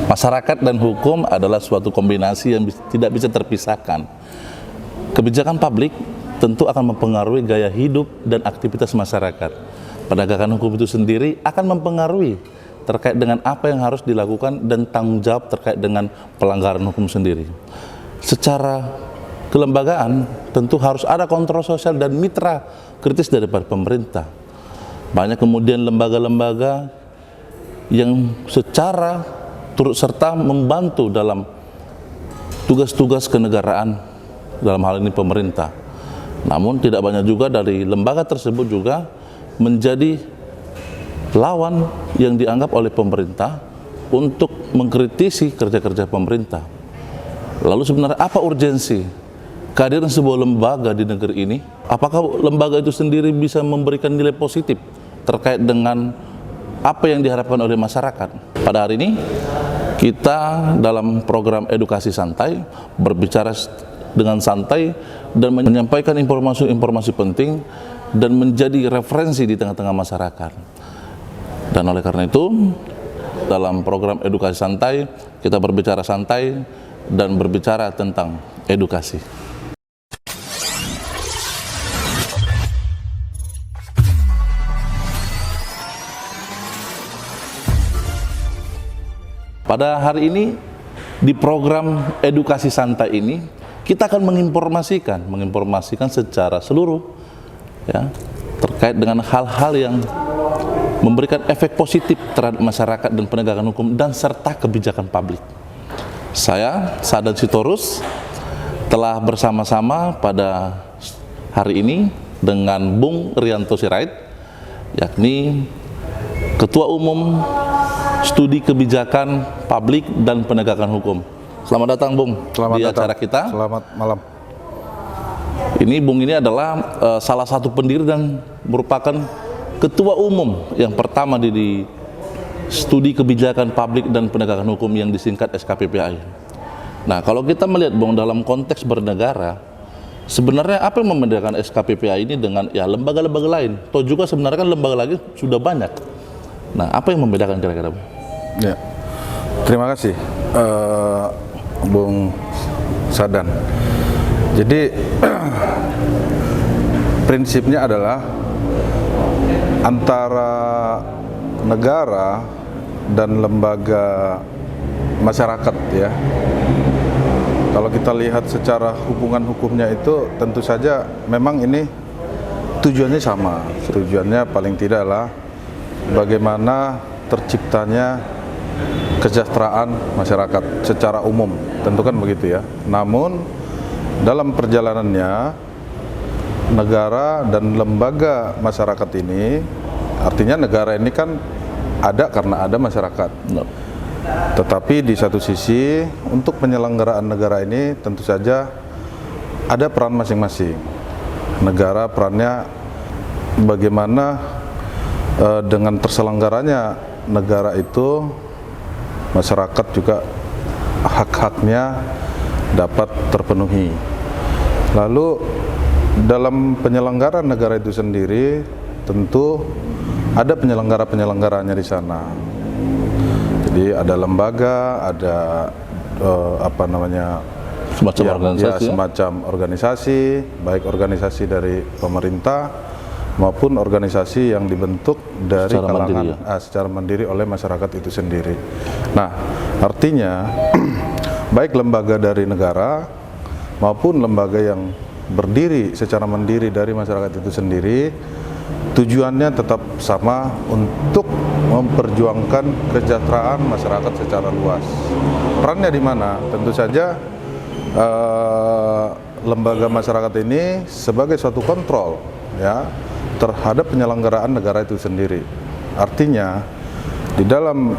Masyarakat dan hukum adalah suatu kombinasi yang tidak bisa terpisahkan. Kebijakan publik tentu akan mempengaruhi gaya hidup dan aktivitas masyarakat. Penegakan hukum itu sendiri akan mempengaruhi terkait dengan apa yang harus dilakukan dan tanggung jawab terkait dengan pelanggaran hukum sendiri. Secara kelembagaan tentu harus ada kontrol sosial dan mitra kritis daripada pemerintah. Banyak kemudian lembaga-lembaga yang secara turut serta membantu dalam tugas-tugas kenegaraan, dalam hal ini pemerintah. Namun tidak banyak juga dari lembaga tersebut juga menjadi lawan yang dianggap oleh pemerintah untuk mengkritisi kerja-kerja pemerintah. Lalu sebenarnya apa urgensi kehadiran sebuah lembaga di negeri ini? Apakah lembaga itu sendiri bisa memberikan nilai positif terkait dengan apa yang diharapkan oleh masyarakat? Pada hari ini kita dalam program edukasi santai berbicara dengan santai dan menyampaikan informasi-informasi penting dan menjadi referensi di tengah-tengah masyarakat. Dan oleh karena itu, dalam program edukasi santai, kita berbicara santai dan berbicara tentang edukasi. Pada hari ini, di program edukasi santai ini, kita akan menginformasikan secara seluruh ya, terkait dengan hal-hal yang memberikan efek positif terhadap masyarakat dan penegakan hukum dan serta kebijakan publik. Saya, Sadan Sitorus, telah bersama-sama pada hari ini dengan Bung Rianto Sirait, yakni Ketua Umum Studi Kebijakan Publik dan Penegakan Hukum. Selamat datang, Bung, di acara kita. Selamat malam. Ini Bung ini adalah salah satu pendiri dan merupakan Ketua Umum yang pertama di Studi Kebijakan Publik dan Penegakan Hukum yang disingkat SKPPI. Nah, kalau kita melihat, Bung, dalam konteks bernegara, sebenarnya apa yang membedakan SKPPI ini dengan ya lembaga-lembaga lain? Toh juga sebenarnya kan lembaga lagi sudah banyak. Nah, apa yang membedakan kira-kira, Bung? Ya, terima kasih, Bung Sadan. Jadi prinsipnya adalah antara negara dan lembaga masyarakat ya. Kalau kita lihat secara hubungan hukumnya itu tentu saja memang ini tujuannya sama. Tujuannya paling tidak adalah bagaimana terciptanya kesejahteraan masyarakat secara umum, tentu kan begitu ya. Namun dalam perjalanannya negara dan lembaga masyarakat ini, artinya negara ini kan ada karena ada masyarakat. Tetapi di satu sisi untuk penyelenggaraan negara ini tentu saja ada peran masing-masing. Negara perannya bagaimana dengan terselenggaranya negara itu, masyarakat juga hak-haknya dapat terpenuhi. Lalu dalam penyelenggaraan negara itu sendiri tentu ada penyelenggara-penyelenggaranya di sana. Jadi ada lembaga, ada semacam organisasi, baik organisasi dari pemerintah maupun organisasi yang dibentuk dari kalangan secara mandiri oleh masyarakat itu sendiri. Nah, artinya baik lembaga dari negara maupun lembaga yang berdiri secara mandiri dari masyarakat itu sendiri, tujuannya tetap sama untuk memperjuangkan kesejahteraan masyarakat secara luas. Perannya di mana? Tentu saja lembaga masyarakat ini sebagai suatu kontrol ya terhadap penyelenggaraan negara itu sendiri. Artinya di dalam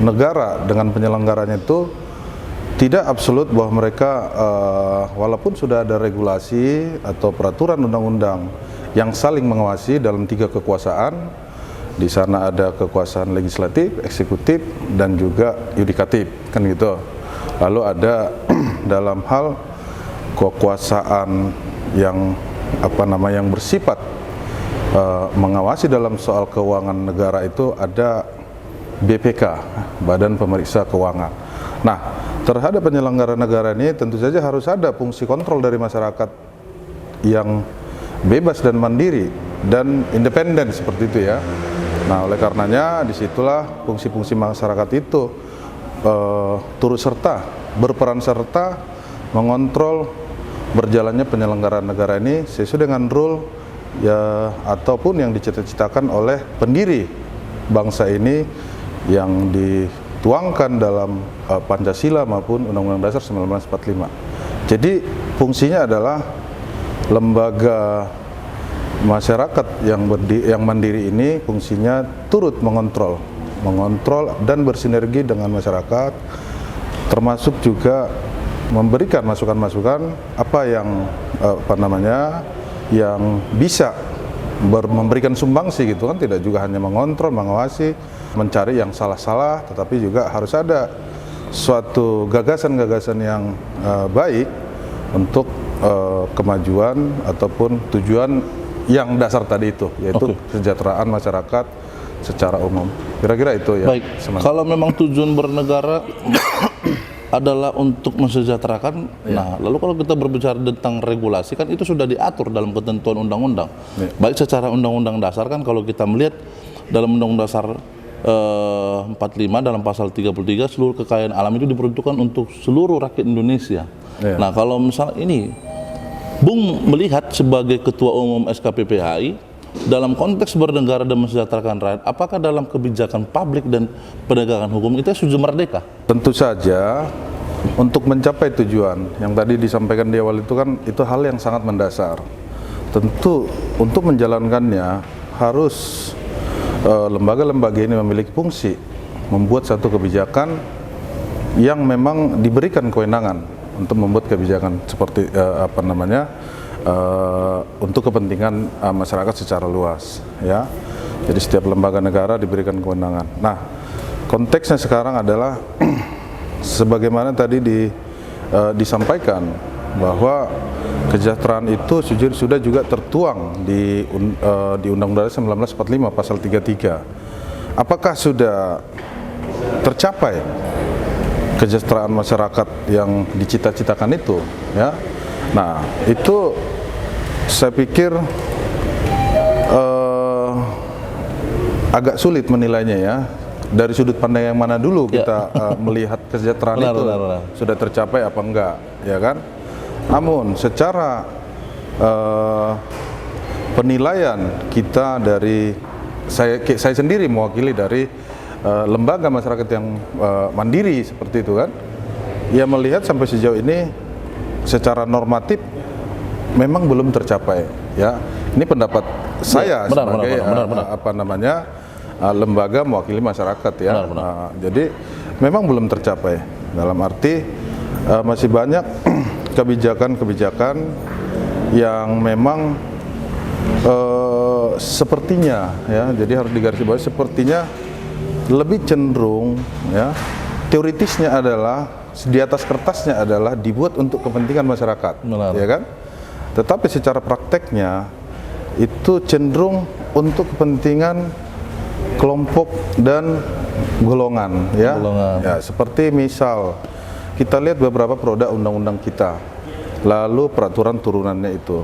negara dengan penyelenggaranya itu tidak absolut bahwa mereka walaupun sudah ada regulasi atau peraturan undang-undang yang saling mengawasi dalam 3 kekuasaan, di sana ada kekuasaan legislatif, eksekutif, dan juga yudikatif, kan gitu. Lalu ada dalam hal kekuasaan yang yang bersifat mengawasi dalam soal keuangan negara itu ada BPK, Badan Pemeriksa Keuangan. Nah, terhadap penyelenggara negara ini tentu saja harus ada fungsi kontrol dari masyarakat yang bebas dan mandiri dan independen seperti itu ya. Nah, oleh karenanya disitulah fungsi-fungsi masyarakat itu turut serta, berperan serta mengontrol berjalannya penyelenggaraan negara ini sesuai dengan rule ya ataupun yang dicita-citakan oleh pendiri bangsa ini yang dituangkan dalam Pancasila maupun Undang-Undang Dasar 1945. Jadi fungsinya adalah lembaga masyarakat yang mandiri ini fungsinya turut mengontrol dan bersinergi dengan masyarakat, termasuk juga memberikan masukan-masukan apa yang yang bisa memberikan sumbangsi gitu kan, tidak juga hanya mengontrol, mengawasi, mencari yang salah-salah, tetapi juga harus ada suatu gagasan-gagasan yang baik untuk kemajuan ataupun tujuan yang dasar tadi itu, yaitu kesejahteraan masyarakat secara umum. Kira-kira itu ya. Baik, kalau memang tujuan bernegara adalah untuk mensejahterakan, nah lalu kalau kita berbicara tentang regulasi kan itu sudah diatur dalam ketentuan undang-undang. Baik secara undang-undang dasar kan, kalau kita melihat dalam undang-undang dasar 45 dalam pasal 33, seluruh kekayaan alam itu diperuntukkan untuk seluruh rakyat Indonesia. Nah, kalau misalnya ini Bung melihat sebagai Ketua Umum SKPPHI dalam konteks bernegara dan mensejahterakan rakyat, apakah dalam kebijakan publik dan penegakan hukum kita sudah merdeka? Tentu saja untuk mencapai tujuan yang tadi disampaikan di awal itu kan, itu hal yang sangat mendasar. Tentu untuk menjalankannya harus lembaga-lembaga ini memiliki fungsi membuat satu kebijakan yang memang diberikan kewenangan untuk membuat kebijakan seperti untuk kepentingan masyarakat secara luas ya. Jadi setiap lembaga negara diberikan kewenangan. Nah, konteksnya sekarang adalah sebagaimana tadi disampaikan bahwa kesejahteraan itu sudah juga tertuang di Undang-Undang 1945 pasal 33. Apakah sudah tercapai kesejahteraan masyarakat yang dicita-citakan itu ya? Nah, itu saya pikir agak sulit menilainya ya. Dari sudut pandang yang mana dulu kita melihat kesejahteraan itu sudah tercapai apa enggak, ya kan? Namun secara penilaian kita dari saya sendiri mewakili dari lembaga masyarakat yang mandiri seperti itu kan, ya melihat sampai sejauh ini secara normatif memang belum tercapai ya. Ini pendapat saya sebagai lembaga mewakili masyarakat ya. Jadi memang belum tercapai, dalam arti masih banyak kebijakan-kebijakan yang memang sepertinya ya, jadi harus digarisbawahi, sepertinya lebih cenderung ya, teoritisnya adalah di atas kertasnya adalah dibuat untuk kepentingan masyarakat, ya kan? Tetapi secara prakteknya itu cenderung untuk kepentingan kelompok dan golongan ya. Ya, seperti misal kita lihat beberapa produk undang-undang kita, lalu peraturan turunannya itu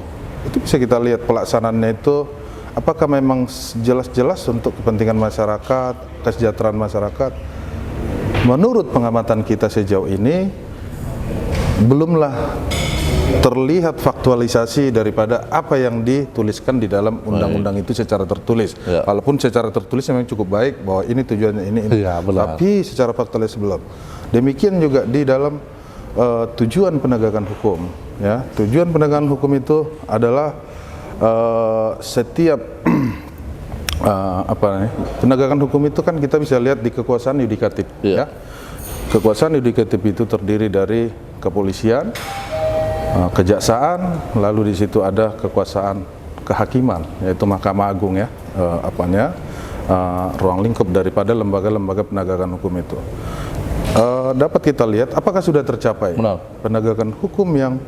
bisa kita lihat pelaksanaannya itu apakah memang jelas-jelas untuk kepentingan masyarakat, kesejahteraan masyarakat. Menurut pengamatan kita sejauh ini belumlah terlihat faktualisasi daripada apa yang dituliskan di dalam undang-undang itu secara tertulis. Walaupun secara tertulis memang cukup baik bahwa ini tujuannya ini. Tapi secara faktualisasi belum. Demikian juga di dalam tujuan penegakan hukum ya. Tujuan penegakan hukum itu adalah setiap penegakan hukum itu kan kita bisa lihat di kekuasaan yudikatif ya. Kekuasaan yudikatif itu terdiri dari kepolisian, kejaksaan, lalu di situ ada kekuasaan kehakiman, yaitu Mahkamah Agung ya, ruang lingkup daripada lembaga-lembaga penegakan hukum itu. Dapat kita lihat apakah sudah tercapai penegakan hukum yang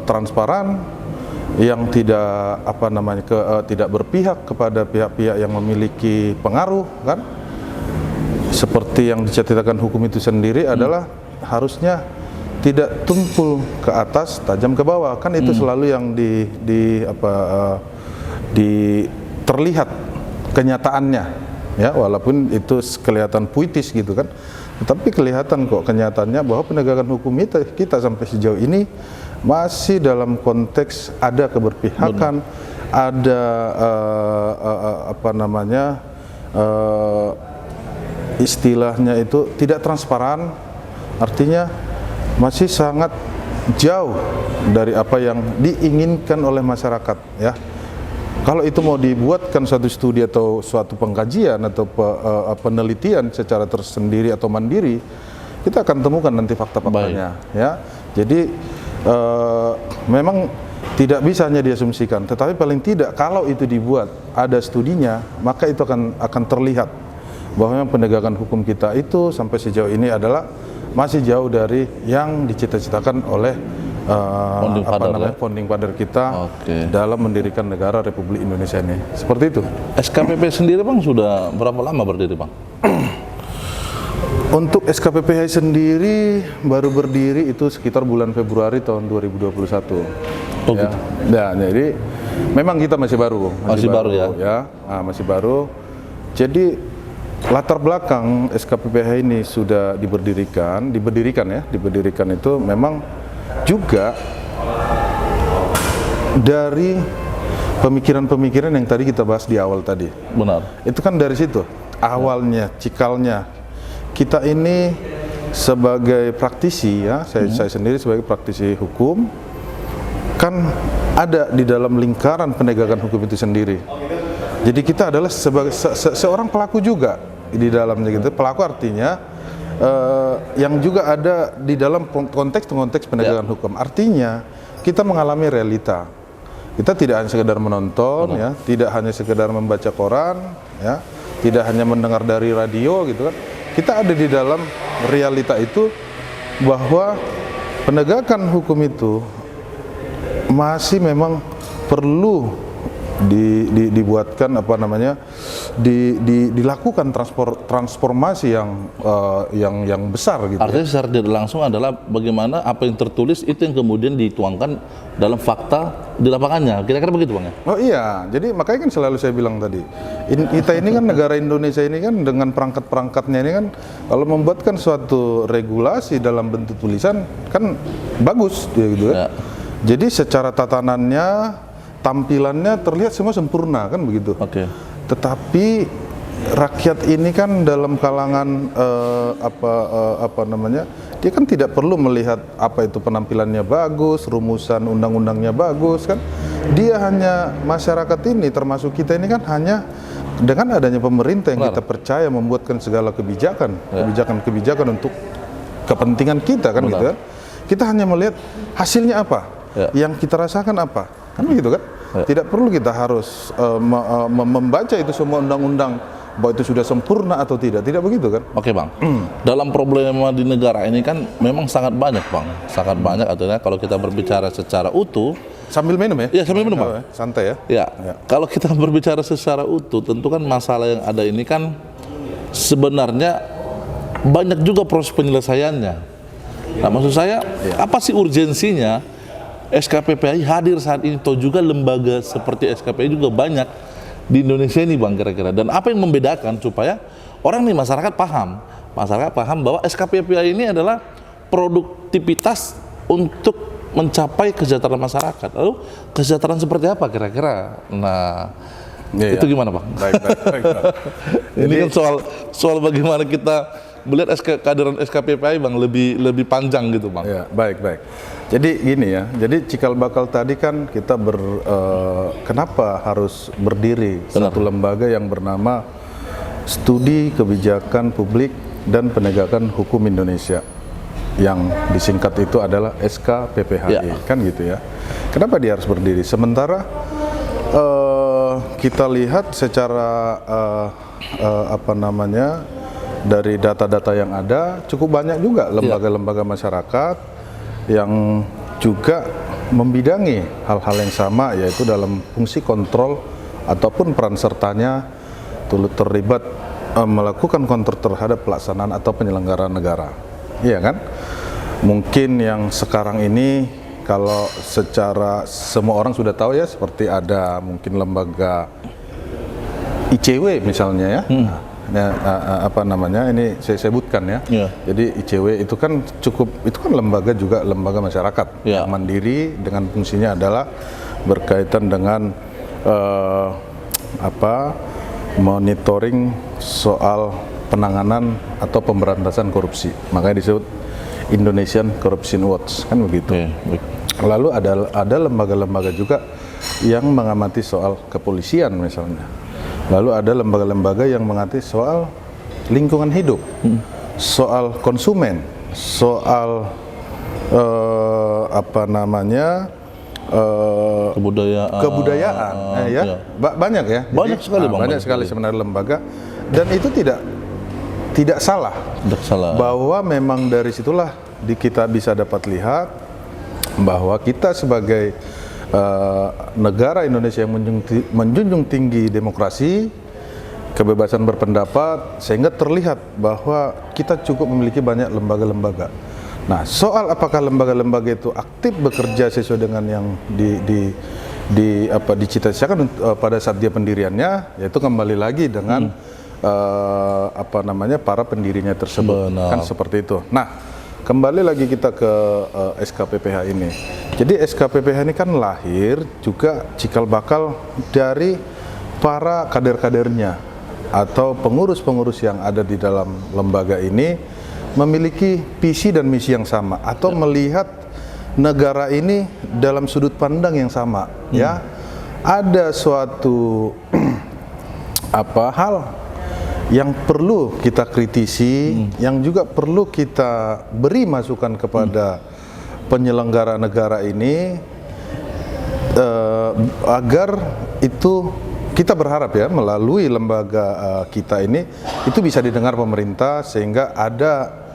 transparan, yang tidak tidak berpihak kepada pihak-pihak yang memiliki pengaruh kan. seperti yang diceritakan hukum itu sendiri adalah harusnya tidak tumpul ke atas, tajam ke bawah. Kan itu selalu yang terlihat kenyataannya, ya, walaupun itu kelihatan puitis gitu kan. Tapi kelihatan kok kenyataannya bahwa penegakan hukum kita sampai sejauh ini masih dalam konteks ada keberpihakan, ada istilahnya itu tidak transparan, artinya masih sangat jauh dari apa yang diinginkan oleh masyarakat, ya. Kalau itu mau dibuatkan suatu studi atau suatu pengkajian atau penelitian secara tersendiri atau mandiri, kita akan temukan nanti fakta-faktanya, ya. Jadi memang tidak bisa hanya diasumsikan, tetapi paling tidak kalau itu dibuat ada studinya, maka itu akan terlihat bahwa yang penegakan hukum kita itu sampai sejauh ini adalah masih jauh dari yang dicita-citakan oleh founding father kita dalam mendirikan negara Republik Indonesia ini. Seperti itu. SKPP sendiri Bang sudah berapa lama berdiri Bang? Untuk SKPPHI sendiri baru berdiri itu sekitar bulan Februari tahun 2021. Oh, ya. Nah, jadi memang kita masih baru. Masih baru ya? Nah, masih baru. Jadi latar belakang SKPPHI ini sudah diberdirikan itu memang juga dari pemikiran-pemikiran yang tadi kita bahas di awal tadi. Benar. Itu kan dari situ awalnya, cikalnya. Kita ini sebagai praktisi, ya, saya sendiri sebagai praktisi hukum, kan ada di dalam lingkaran penegakan hukum itu sendiri. Jadi kita adalah sebagai seorang pelaku juga di dalamnya gitu. Pelaku artinya yang juga ada di dalam konteks penegakan hukum. Artinya kita mengalami realita. Kita tidak hanya sekedar menonton, ya, tidak hanya sekedar membaca koran, ya, tidak hanya mendengar dari radio gitu kan. Kita ada di dalam realita itu bahwa penegakan hukum itu masih memang perlu dibuatkan dilakukan transformasi yang besar gitu. Artinya secara tidak langsung adalah bagaimana apa yang tertulis itu yang kemudian dituangkan dalam fakta di lapangannya. Kira-kira begitu Bang ya? Oh iya, jadi makanya kan selalu saya bilang tadi, kita ini kan negara Indonesia ini kan dengan perangkat-perangkatnya ini kan kalau membuatkan suatu regulasi dalam bentuk tulisan kan bagus gitu kan. Jadi secara tatanannya, tampilannya terlihat semua sempurna kan begitu. Tetapi rakyat ini kan dalam kalangan dia kan tidak perlu melihat apa itu penampilannya bagus, rumusan undang-undangnya bagus kan. Dia hanya masyarakat ini termasuk kita ini kan hanya dengan adanya pemerintah yang kita percaya membuatkan segala kebijakan untuk kepentingan kita kan gitu kan. Kita hanya melihat hasilnya apa. Yang kita rasakan apa, kan begitu kan? Tidak perlu kita harus membaca itu semua undang-undang bahwa itu sudah sempurna atau tidak begitu kan? Oke Bang, dalam problema di negara ini kan memang sangat banyak Bang, sangat banyak. Artinya kalau kita berbicara secara utuh, sambil minum ya? Iya sambil minum Bang, santai ya? Ya. Kalau kita berbicara secara utuh, tentu kan masalah yang ada ini kan sebenarnya banyak juga proses penyelesaiannya. Nah maksud saya, apa sih urgensinya SKPPHI hadir saat ini, atau juga lembaga seperti SKPPHI juga banyak di Indonesia ini Bang kira-kira, dan apa yang membedakan supaya orang nih masyarakat paham bahwa SKPPHI ini adalah produktivitas untuk mencapai kesejahteraan masyarakat. Lalu kesejahteraan seperti apa kira-kira? Nah itu gimana Bang? Baik. Ini kan soal bagaimana kita melihat kehadiran SKPPHI Bang lebih panjang gitu Bang. Ya, baik. Jadi gini ya, jadi cikal bakal tadi kan kita kenapa harus berdiri satu lembaga yang bernama Studi Kebijakan Publik dan Penegakan Hukum Indonesia, yang disingkat itu adalah SKPPHI, kan gitu ya. Kenapa dia harus berdiri? Sementara kita lihat secara dari data-data yang ada, cukup banyak juga lembaga-lembaga masyarakat yang juga membidangi hal-hal yang sama, yaitu dalam fungsi kontrol ataupun peran sertanya terlibat melakukan kontrol terhadap pelaksanaan atau penyelenggaraan negara. Iya kan? Mungkin yang sekarang ini kalau secara semua orang sudah tahu ya, seperti ada mungkin lembaga ICW misalnya ya. Apa namanya, ini saya sebutkan ya. Jadi ICW itu kan lembaga juga lembaga masyarakat yang mandiri dengan fungsinya adalah berkaitan dengan monitoring soal penanganan atau pemberantasan korupsi. Makanya disebut Indonesian Corruption Watch, kan begitu. Lalu ada lembaga-lembaga juga yang mengamati soal kepolisian misalnya. Lalu ada lembaga-lembaga yang mengamati soal lingkungan hidup, soal konsumen, soal kebudayaan, banyak ya. Banyak sekali, Bang. Banyak sekali sebenarnya lembaga, dan itu tidak salah. Bahwa memang dari situlah kita bisa dapat lihat bahwa kita sebagai negara Indonesia yang menjunjung tinggi demokrasi, kebebasan berpendapat, sehingga terlihat bahwa kita cukup memiliki banyak lembaga-lembaga. Nah, soal apakah lembaga-lembaga itu aktif bekerja sesuai dengan yang dicita-citakan pada saat dia pendiriannya, yaitu kembali lagi dengan para pendirinya tersebut. Kan seperti itu. Nah, kembali lagi kita ke SKPPH ini. Jadi SKPPH ini kan lahir juga cikal bakal dari para kader-kadernya atau pengurus-pengurus yang ada di dalam lembaga ini memiliki visi dan misi yang sama atau melihat negara ini dalam sudut pandang yang sama. Ya, ada suatu hal yang perlu kita kritisi, yang juga perlu kita beri masukan kepada penyelenggara negara ini, agar itu kita berharap ya melalui lembaga kita ini itu bisa didengar pemerintah, sehingga ada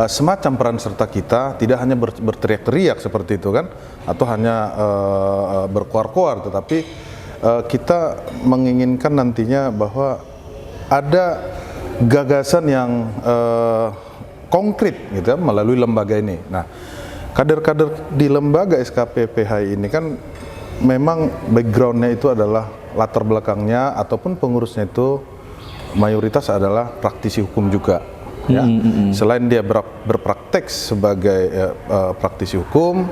semacam peran serta kita, tidak hanya berteriak-teriak seperti itu kan, atau hanya berkoar-koar, tetapi kita menginginkan nantinya bahwa ada gagasan yang konkret gitu ya, melalui lembaga ini. Nah, kader-kader di lembaga SKPPH ini kan memang backgroundnya itu adalah latar belakangnya ataupun pengurusnya itu mayoritas adalah praktisi hukum juga. Ya. Selain dia berpraktek sebagai praktisi hukum,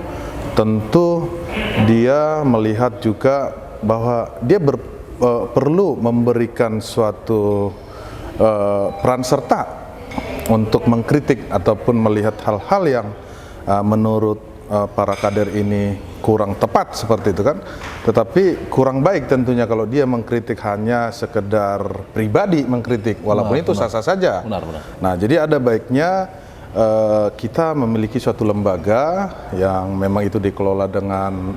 tentu dia melihat juga bahwa dia perlu memberikan suatu peran serta untuk mengkritik ataupun melihat hal-hal yang menurut para kader ini kurang tepat seperti itu kan. Tetapi kurang baik tentunya kalau dia mengkritik hanya sekedar pribadi mengkritik, walaupun itu sah-sah saja. Nah, jadi ada baiknya kita memiliki suatu lembaga yang memang itu dikelola dengan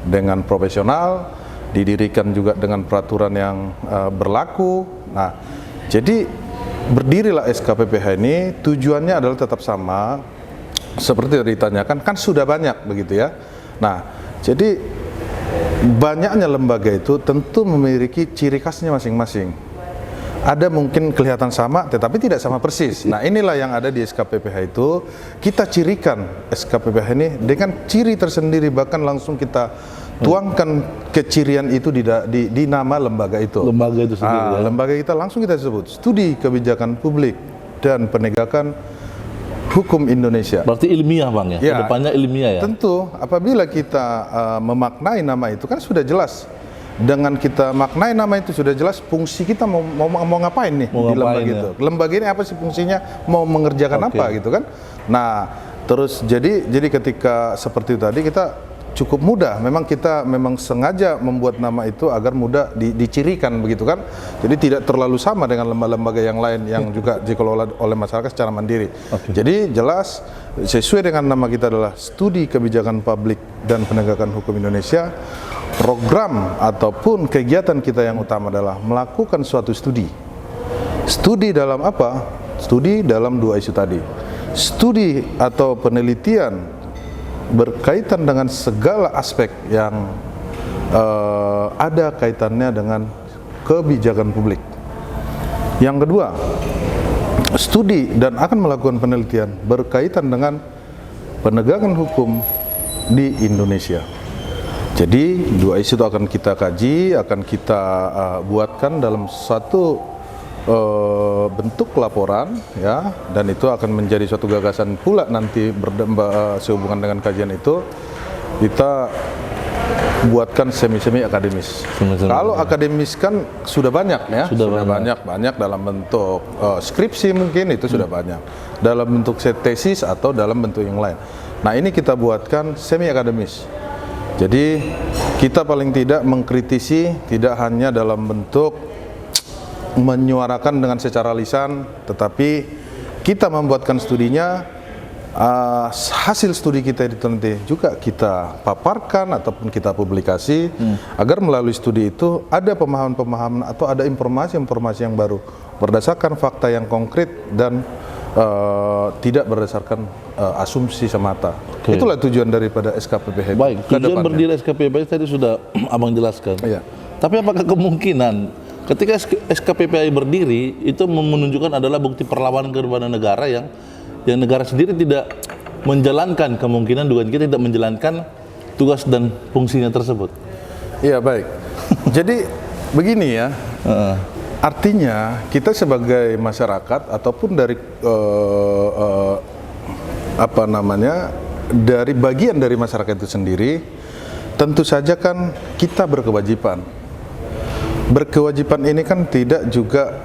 dengan profesional, didirikan juga dengan peraturan yang berlaku. Nah, jadi berdirilah SKPPH ini, tujuannya adalah tetap sama seperti yang ditanyakan, kan sudah banyak begitu ya. Nah, jadi banyaknya lembaga itu tentu memiliki ciri khasnya masing-masing. Ada mungkin kelihatan sama tetapi tidak sama persis. Nah, inilah yang ada di SKPPH itu. Kita cirikan SKPPH ini dengan ciri tersendiri, bahkan langsung kita tuangkan kecirian itu di nama lembaga itu. Lembaga itu sendiri. Lembaga kita langsung kita sebut Studi Kebijakan Publik dan Penegakan Hukum Indonesia. Berarti ilmiah, Bang ya? Kedepannya ilmiah ya? Tentu, apabila kita memaknai nama itu kan sudah jelas. Dengan kita maknai nama itu sudah jelas fungsi kita mau ngapain nih di lembaga itu. Lembaga ini apa sih fungsinya, mau mengerjakan apa gitu kan. Nah, terus jadi ketika seperti itu tadi kita cukup mudah, memang kita sengaja membuat nama itu agar mudah dicirikan begitu kan. Jadi tidak terlalu sama dengan lembaga-lembaga yang lain yang juga dikelola oleh masyarakat secara mandiri. Jadi jelas sesuai dengan nama kita adalah Studi Kebijakan Publik dan Penegakan Hukum Indonesia. Program ataupun kegiatan kita yang utama adalah melakukan suatu studi. Studi dalam apa? Studi dalam dua isu tadi. Studi atau penelitian berkaitan dengan segala aspek yang ada kaitannya dengan kebijakan publik. Yang kedua, studi dan akan melakukan penelitian berkaitan dengan penegakan hukum di Indonesia. Jadi 2 isu itu akan kita kaji, akan kita buatkan dalam satu bentuk laporan, ya, dan itu akan menjadi suatu gagasan pula nanti sehubungan dengan kajian itu kita buatkan semi akademis. Kalau akademis kan sudah banyak ya, sudah banyak dalam bentuk skripsi mungkin itu sudah banyak, dalam bentuk tesis atau dalam bentuk yang lain. Nah, ini kita buatkan semi akademis. Jadi kita paling tidak mengkritisi tidak hanya dalam bentuk menyuarakan dengan secara lisan, tetapi kita membuatkan studinya, hasil studi kita itu nanti juga kita paparkan ataupun kita publikasi, agar melalui studi itu ada pemahaman-pemahaman atau ada informasi-informasi yang baru berdasarkan fakta yang konkret dan tidak berdasarkan asumsi semata. Itulah tujuan daripada SKPPHI. Baik, tujuan berdiri SKPPHI tadi sudah Abang jelaskan. Iya. Tapi apakah kemungkinan ketika SKPPHI berdiri itu menunjukkan adalah bukti perlawanan kepada negara yang negara sendiri tidak menjalankan, kemungkinan dugaan kita tidak menjalankan tugas dan fungsinya tersebut? Iya, baik. Jadi begini ya, artinya kita sebagai masyarakat ataupun dari dari bagian dari masyarakat itu sendiri, tentu saja kan kita berkewajiban. Berkewajiban ini kan tidak juga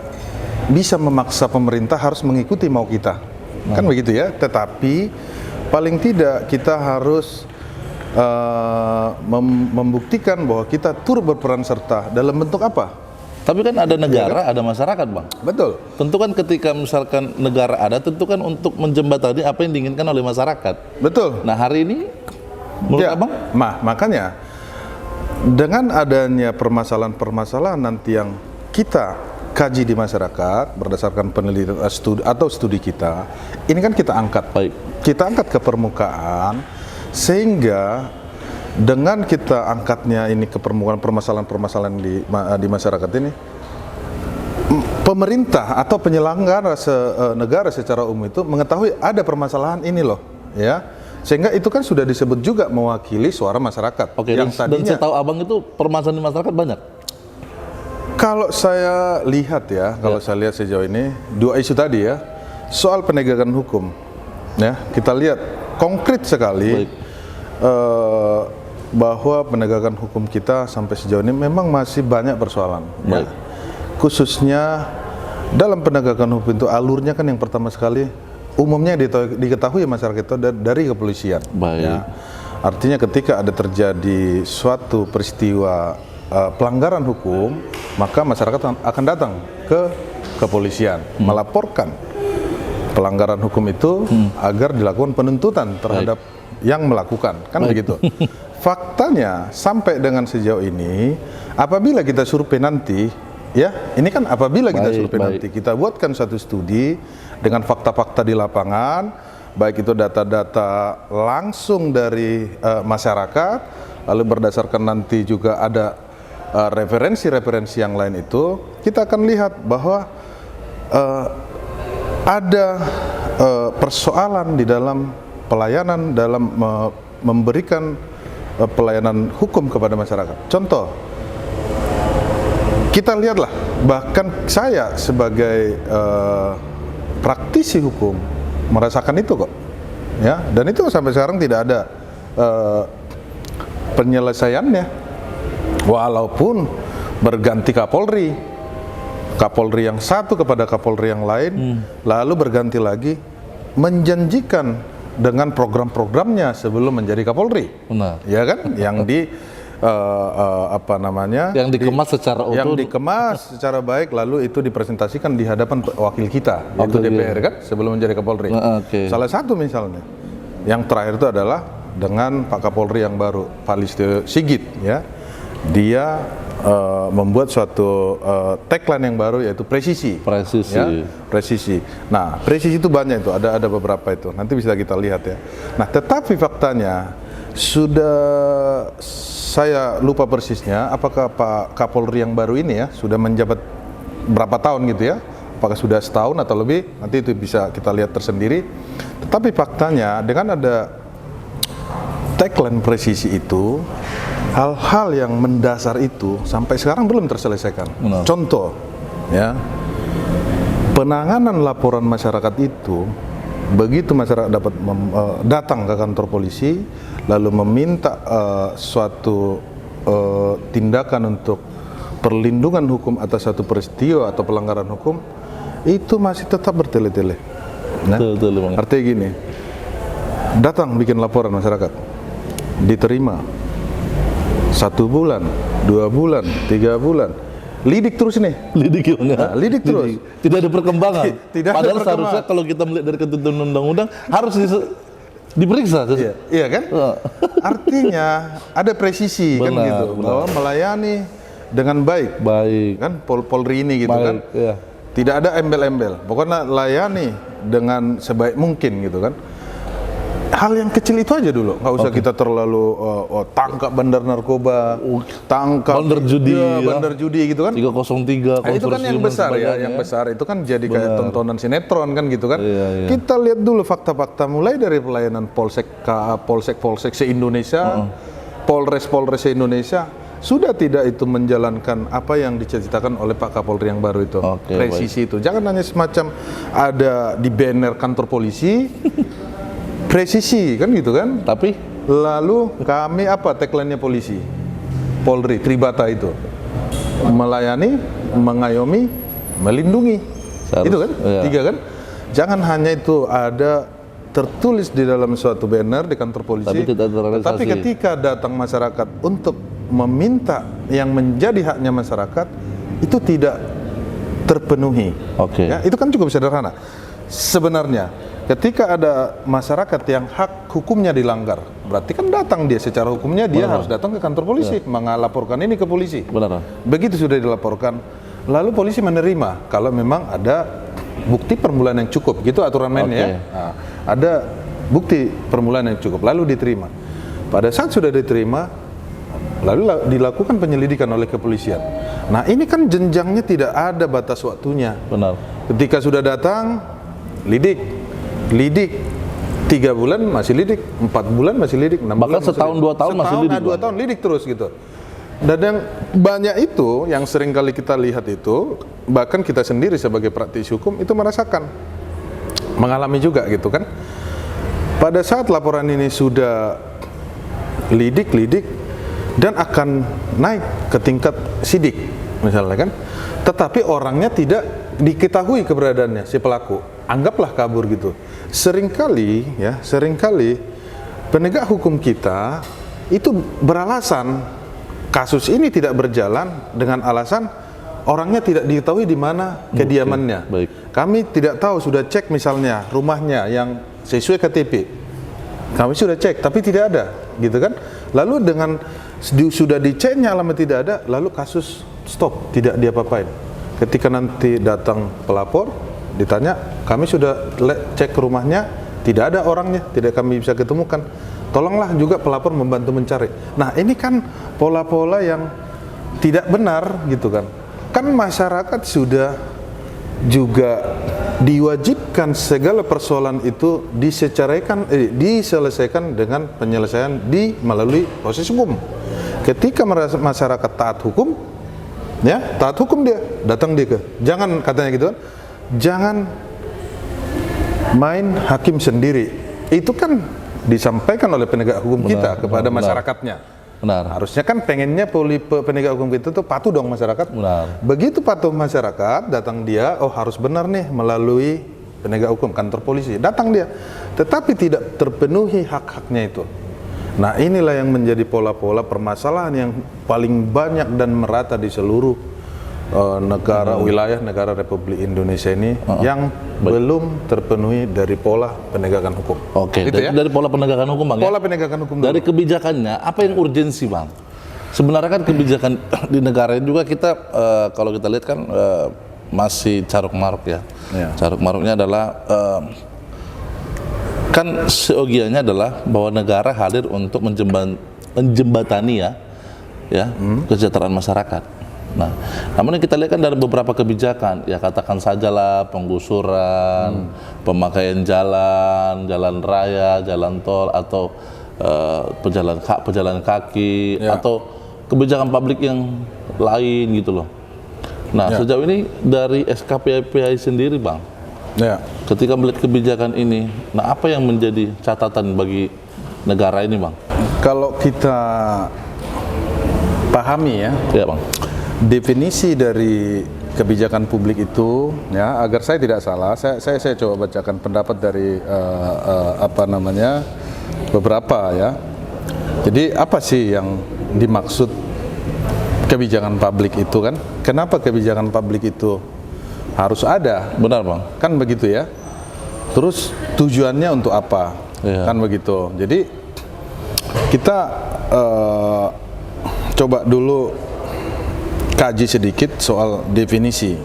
bisa memaksa pemerintah harus mengikuti mau kita, kan begitu ya. Tetapi paling tidak kita harus membuktikan bahwa kita turut berperan serta dalam bentuk apa? Tapi kan ada negara, ada masyarakat, Bang. Betul. Tentu kan ketika misalkan negara ada, tentu kan untuk menjembatani apa yang diinginkan oleh masyarakat. Betul. Nah, hari ini menurut Abang? Makanya dengan adanya permasalahan-permasalahan nanti yang kita kaji di masyarakat berdasarkan penelitian studi kita, ini kan kita angkat. Baik. Kita angkat ke permukaan, sehingga dengan kita angkatnya ini ke permukaan permasalahan-permasalahan di masyarakat ini, pemerintah atau penyelenggara negara secara umum itu mengetahui ada permasalahan ini loh, ya. Sehingga itu kan sudah disebut juga mewakili suara masyarakat. Oke, yang dan setahu Abang itu permasalahan di masyarakat banyak? Kalau saya lihat ya, saya lihat sejauh ini 2 isu tadi ya, soal penegakan hukum, ya, kita lihat konkret sekali bahwa penegakan hukum kita sampai sejauh ini memang masih banyak persoalan. Ya. Khususnya dalam penegakan hukum itu alurnya kan yang pertama sekali umumnya diketahui masyarakat itu dari kepolisian. Baik. Ya. Artinya ketika ada terjadi suatu peristiwa pelanggaran hukum, maka masyarakat akan datang ke kepolisian melaporkan pelanggaran hukum itu agar dilakukan penuntutan terhadap yang melakukan, kan begitu. Faktanya sampai dengan sejauh ini, apabila kita survei nanti, ya, ini kan apabila kita survei nanti, kita buatkan satu studi dengan fakta-fakta di lapangan, baik itu data-data langsung dari masyarakat, lalu berdasarkan nanti juga ada referensi-referensi yang lain itu, kita akan lihat bahwa ada persoalan di dalam pelayanan, dalam memberikan pelayanan hukum kepada masyarakat. Contoh, kita lihatlah, bahkan saya sebagai praktisi hukum merasakan itu kok, ya, dan itu sampai sekarang tidak ada penyelesaiannya, walaupun berganti Kapolri yang satu kepada Kapolri yang lain, lalu berganti lagi menjanjikan dengan program-programnya sebelum menjadi Kapolri. Benar. Ya kan, yang yang dikemas secara utuh, yang dikemas secara baik, lalu itu dipresentasikan di hadapan wakil kita, yaitu DPR kan, sebelum menjadi Kapolri. Salah satu misalnya, yang terakhir itu adalah dengan Pak Kapolri yang baru, Pak Listio Sigit, ya, dia membuat suatu tagline yang baru, yaitu presisi. Ya, presisi. Nah, presisi itu banyak itu, ada beberapa itu. Nanti bisa kita lihat ya. Nah, tetapi faktanya sudah, saya lupa persisnya, apakah Pak Kapolri yang baru ini ya sudah menjabat berapa tahun gitu ya, apakah sudah setahun atau lebih, nanti itu bisa kita lihat tersendiri. Tetapi faktanya dengan ada tagline presisi itu, hal-hal yang mendasar itu sampai sekarang belum terselesaikan. Benar. Contoh, ya, penanganan laporan masyarakat itu, begitu masyarakat dapat datang ke kantor polisi, lalu meminta suatu tindakan untuk perlindungan hukum atas satu peristiwa atau pelanggaran hukum, itu masih tetap bertele-tele. Nah, Betul, Bang. artinya gini, datang bikin laporan masyarakat, diterima 1 bulan, 2 bulan, 3 bulan, lidik terus nih. Lidik ya, Bang. Nah, lidik terus. Tidak ada perkembangan. Tidak ada Padahal perkembangan. seharusnya kalau kita melihat dari ketentuan undang-undang harus diperiksa. Iya kan? Artinya ada presisi kan Benar, gitu, benar. bahwa melayani dengan baik. Baik. Kan Polri ini gitu kan. Baik, iya. Tidak ada embel-embel. Pokoknya layani dengan sebaik mungkin gitu kan. Hal yang kecil itu aja dulu, nggak usah kita terlalu tangkap bandar narkoba, tangkap Bandar judi, ya. bandar judi gitu kan. 303 Nah, itu kan yang konsorsium besar dan ya, sebagainya. yang besar itu kan jadi kayak tontonan sinetron kan gitu kan. Iya, iya. Kita lihat dulu fakta-fakta mulai dari pelayanan polsek se-Indonesia, polres se-Indonesia, sudah tidak itu menjalankan apa yang dicita-citakan oleh Pak Kapolri yang baru itu. Oke, presisi itu. Jangan hanya semacam ada di banner kantor polisi, presisi kan gitu kan. Tapi Lalu kami apa tagline-nya polisi? Polri, Tribata itu. Melayani, mengayomi, melindungi. Itu kan? Iya. 3 kan? Jangan hanya itu ada tertulis di dalam suatu banner di kantor polisi. Tapi tidak terrealisasi. Tapi ketika datang masyarakat untuk meminta yang menjadi haknya masyarakat, itu tidak terpenuhi. Oke. Ya, itu kan cukup sederhana. Sebenarnya ketika ada masyarakat yang hak hukumnya dilanggar, berarti kan datang dia secara hukumnya dia harus datang ke kantor polisi, melaporkan ini ke polisi. benar. Begitu sudah dilaporkan, lalu polisi menerima kalau memang ada bukti permulaan yang cukup, gitu aturan mainnya ya. Nah, ada bukti permulaan yang cukup, lalu diterima. Pada saat sudah diterima, lalu dilakukan penyelidikan oleh kepolisian. Nah, ini kan jenjangnya tidak ada batas waktunya. Benar. Ketika sudah datang, lidik 3 bulan masih lidik, 4 bulan masih lidik, 6 Bahkan bulan masih setahun, lidik. 2 tahun masih lidik, 2 Bang. tahun lidik terus gitu. Dan yang banyak itu, yang sering kali kita lihat itu, bahkan kita sendiri sebagai praktisi hukum itu merasakan, mengalami juga gitu kan. Pada saat laporan ini sudah lidik dan akan naik ke tingkat sidik misalnya kan, tetapi orangnya tidak diketahui keberadaannya si pelaku, anggaplah kabur gitu. Seringkali penegak hukum kita itu beralasan kasus ini tidak berjalan dengan alasan orangnya tidak diketahui di mana kediamannya. Baik. Kami tidak tahu, sudah cek misalnya rumahnya yang sesuai KTP. Kami sudah cek tapi tidak ada, gitu kan? Lalu dengan sudah diceknya alamat tidak ada, lalu kasus stop, tidak diapa-apain. Ketika nanti datang pelapor, ditanya, kami sudah cek ke rumahnya, tidak ada orangnya, tidak kami bisa ketemukan. Tolonglah juga pelapor membantu mencari. Nah, ini kan pola-pola yang tidak benar, gitu kan? Kan masyarakat sudah juga diwajibkan segala persoalan itu diselesaikan dengan penyelesaian melalui proses hukum. Ketika masyarakat taat hukum, ya taat hukum dia, datang dia ke, jangan katanya gitu kan, jangan main hakim sendiri. Itu kan disampaikan oleh penegak hukum kita kepada masyarakatnya. Benar. Harusnya kan pengennya penegak hukum kita tuh patuh dong masyarakat. Benar. Begitu patuh masyarakat, datang dia, oh harus benar nih melalui penegak hukum, kantor polisi. Datang dia, tetapi tidak terpenuhi hak-haknya itu. Nah, inilah yang menjadi pola-pola permasalahan yang paling banyak dan merata di seluruh negara, wilayah negara Republik Indonesia ini yang belum terpenuhi dari pola penegakan hukum. Oke, Gitu dari pola penegakan hukum, Bang. Pola penegakan hukum Dari dulu. kebijakannya, apa yang urgensi, Bang? Sebenarnya kan kebijakan di negara ini juga kita, kalau kita lihat kan masih caruk maruk ya. Ya. Caruk maruknya adalah kan seogianya adalah bahwa negara hadir untuk menjembatani ya kesejahteraan masyarakat. Nah, namun yang kita lihat kan dari beberapa kebijakan, ya katakan sajalah penggusuran, pemakaian jalan raya, jalan tol, atau pejalan kaki, atau kebijakan publik yang lain gitu loh. Nah, sejauh ini dari SKPPI sendiri, Bang, ketika melihat kebijakan ini, nah apa yang menjadi catatan bagi negara ini, Bang? Kalau kita pahami ya, Bang, definisi dari kebijakan publik itu, ya, agar saya tidak salah, saya coba bacakan pendapat dari beberapa ya. Jadi apa sih yang dimaksud kebijakan publik itu kan? Kenapa kebijakan publik itu harus ada? Benar, Bang. Kan begitu ya. Terus tujuannya untuk apa? Kan begitu. Jadi kita coba dulu kaji sedikit soal definisi.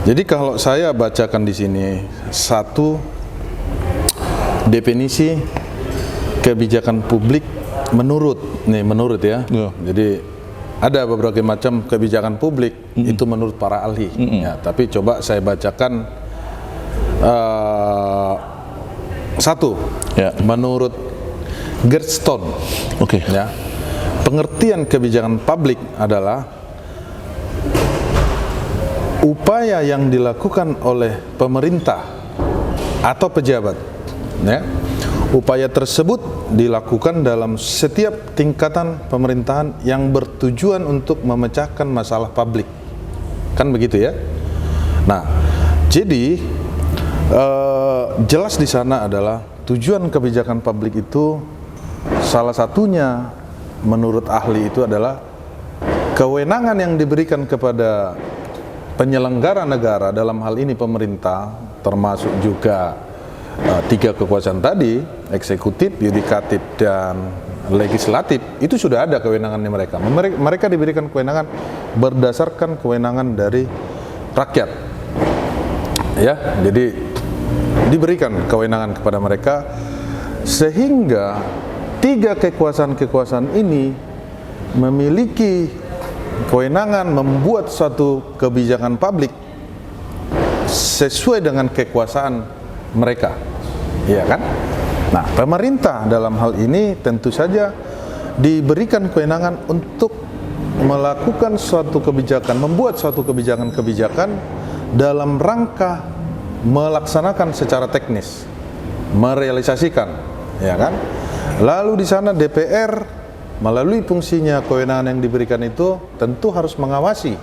Jadi kalau saya bacakan di sini satu definisi kebijakan publik menurut ya. Jadi ada beberapa macam kebijakan publik itu menurut para ahli. Ya, tapi coba saya bacakan satu. Menurut Gerston. Ya. Pengertian kebijakan publik adalah upaya yang dilakukan oleh pemerintah atau pejabat, ya. Upaya tersebut dilakukan dalam setiap tingkatan pemerintahan yang bertujuan untuk memecahkan masalah publik, kan begitu ya. Nah, jadi jelas di sana adalah tujuan kebijakan publik itu salah satunya menurut ahli itu adalah kewenangan yang diberikan kepada penyelenggara negara, dalam hal ini pemerintah, termasuk juga tiga kekuasaan tadi, eksekutif, yudikatif, dan legislatif, itu sudah ada kewenangannya mereka. Mereka diberikan kewenangan berdasarkan kewenangan dari rakyat. Ya, jadi diberikan kewenangan kepada mereka sehingga tiga kekuasaan ini memiliki kewenangan membuat suatu kebijakan publik sesuai dengan kekuasaan mereka, ya kan? Nah, pemerintah dalam hal ini tentu saja diberikan kewenangan untuk melakukan suatu kebijakan, membuat suatu kebijakan dalam rangka melaksanakan secara teknis, merealisasikan, ya kan? Lalu di sana DPR melalui fungsinya kewenangan yang diberikan itu tentu harus mengawasi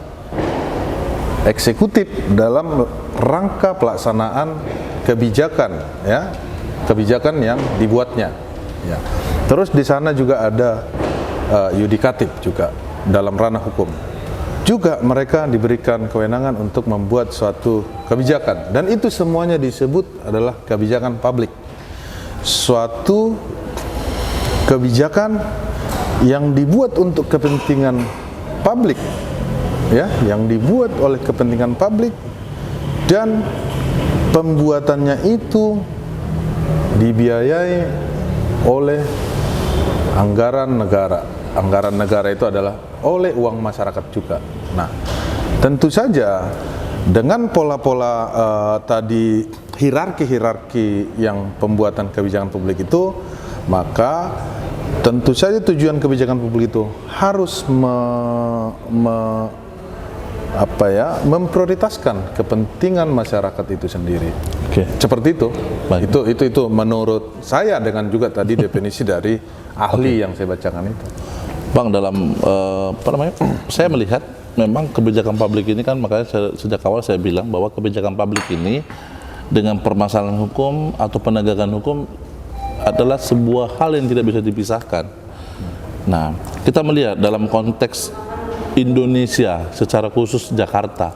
eksekutif dalam rangka pelaksanaan kebijakan, ya, kebijakan yang dibuatnya. Ya. Terus di sana juga ada yudikatif juga dalam ranah hukum. Juga mereka diberikan kewenangan untuk membuat suatu kebijakan, dan itu semuanya disebut adalah kebijakan publik. Suatu kebijakan yang dibuat untuk kepentingan publik, ya, yang dibuat oleh kepentingan publik, dan pembuatannya itu dibiayai oleh anggaran negara. Anggaran negara itu adalah oleh uang masyarakat juga. Nah, tentu saja dengan pola-pola tadi hierarki yang pembuatan kebijakan publik itu, maka tentu saja tujuan kebijakan publik itu harus memprioritaskan kepentingan masyarakat itu sendiri. Seperti itu. Itu menurut saya, dengan juga tadi definisi dari ahli yang saya bacakan itu. Bang, dalam saya melihat memang kebijakan publik ini kan, makanya sejak awal saya bilang bahwa kebijakan publik ini dengan permasalahan hukum atau penegakan hukum adalah sebuah hal yang tidak bisa dipisahkan. Nah, kita melihat dalam konteks Indonesia, secara khusus Jakarta,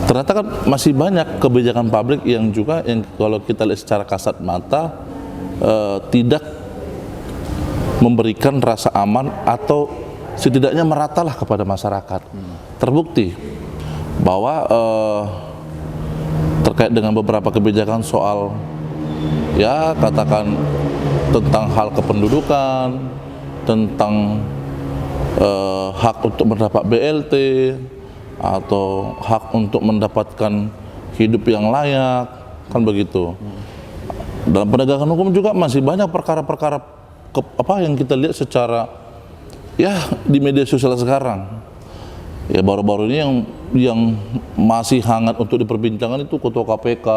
ternyata kan masih banyak kebijakan publik yang juga yang kalau kita lihat secara kasat mata tidak memberikan rasa aman atau setidaknya meratalah kepada masyarakat. Terbukti bahwa terkait dengan beberapa kebijakan soal, ya katakan tentang hal kependudukan, tentang hak untuk mendapat BLT atau hak untuk mendapatkan hidup yang layak, kan begitu. Dalam penegakan hukum juga masih banyak perkara-perkara yang kita lihat secara ya di media sosial sekarang. Ya baru-baru ini yang masih hangat untuk diperbincangkan itu ketua KPK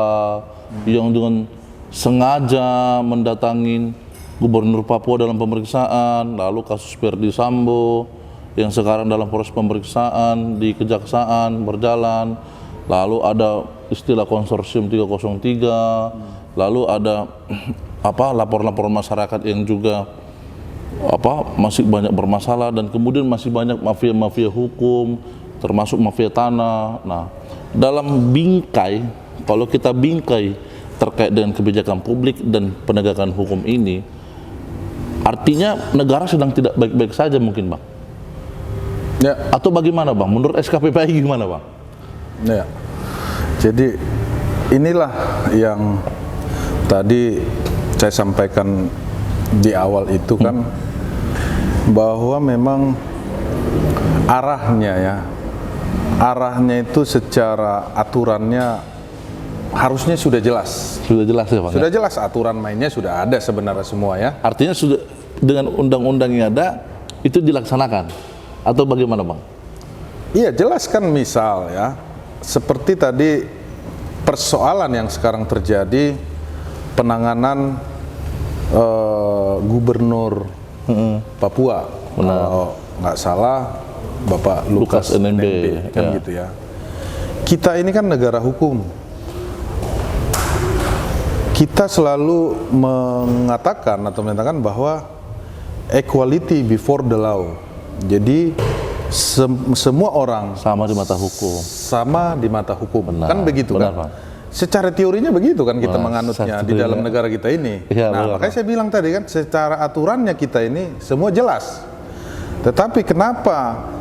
yang dengan sengaja mendatangin Gubernur Papua dalam pemeriksaan, lalu kasus Verdi Sambo yang sekarang dalam proses pemeriksaan di Kejaksaan berjalan, lalu ada istilah konsorsium 303, lalu ada laporan-laporan masyarakat yang juga masih banyak bermasalah, dan kemudian masih banyak mafia-mafia hukum termasuk mafia tanah. Nah, dalam bingkai, kalau kita bingkai terkait dengan kebijakan publik dan penegakan hukum ini, artinya negara sedang tidak baik-baik saja mungkin, Bang. Ya. Atau bagaimana, Bang? Menurut SKPPI gimana, Bang? Ya. Jadi inilah yang tadi saya sampaikan di awal itu kan, bahwa memang arahnya itu secara aturannya harusnya sudah jelas. Sudah jelas ya, Bang? Sudah jelas, aturan mainnya sudah ada sebenarnya semua ya. Artinya sudah dengan undang-undang yang ada itu dilaksanakan atau bagaimana, Bang? Iya, jelas kan, misal ya, seperti tadi persoalan yang sekarang terjadi, penanganan Gubernur Papua, kalau nggak salah Bapak Lukas NMB kan ya. Gitu ya. Kita ini kan negara hukum. Kita selalu mengatakan atau menyatakan bahwa equality before the law. Jadi semua orang sama di mata hukum. Sama di mata hukum. Benar, kan begitu benar, kan? Bang. Secara teorinya begitu kan kita menganutnya di dalam negara kita ini. Ya, nah, makanya saya bilang tadi kan, secara aturannya kita ini semua jelas. Tetapi kenapa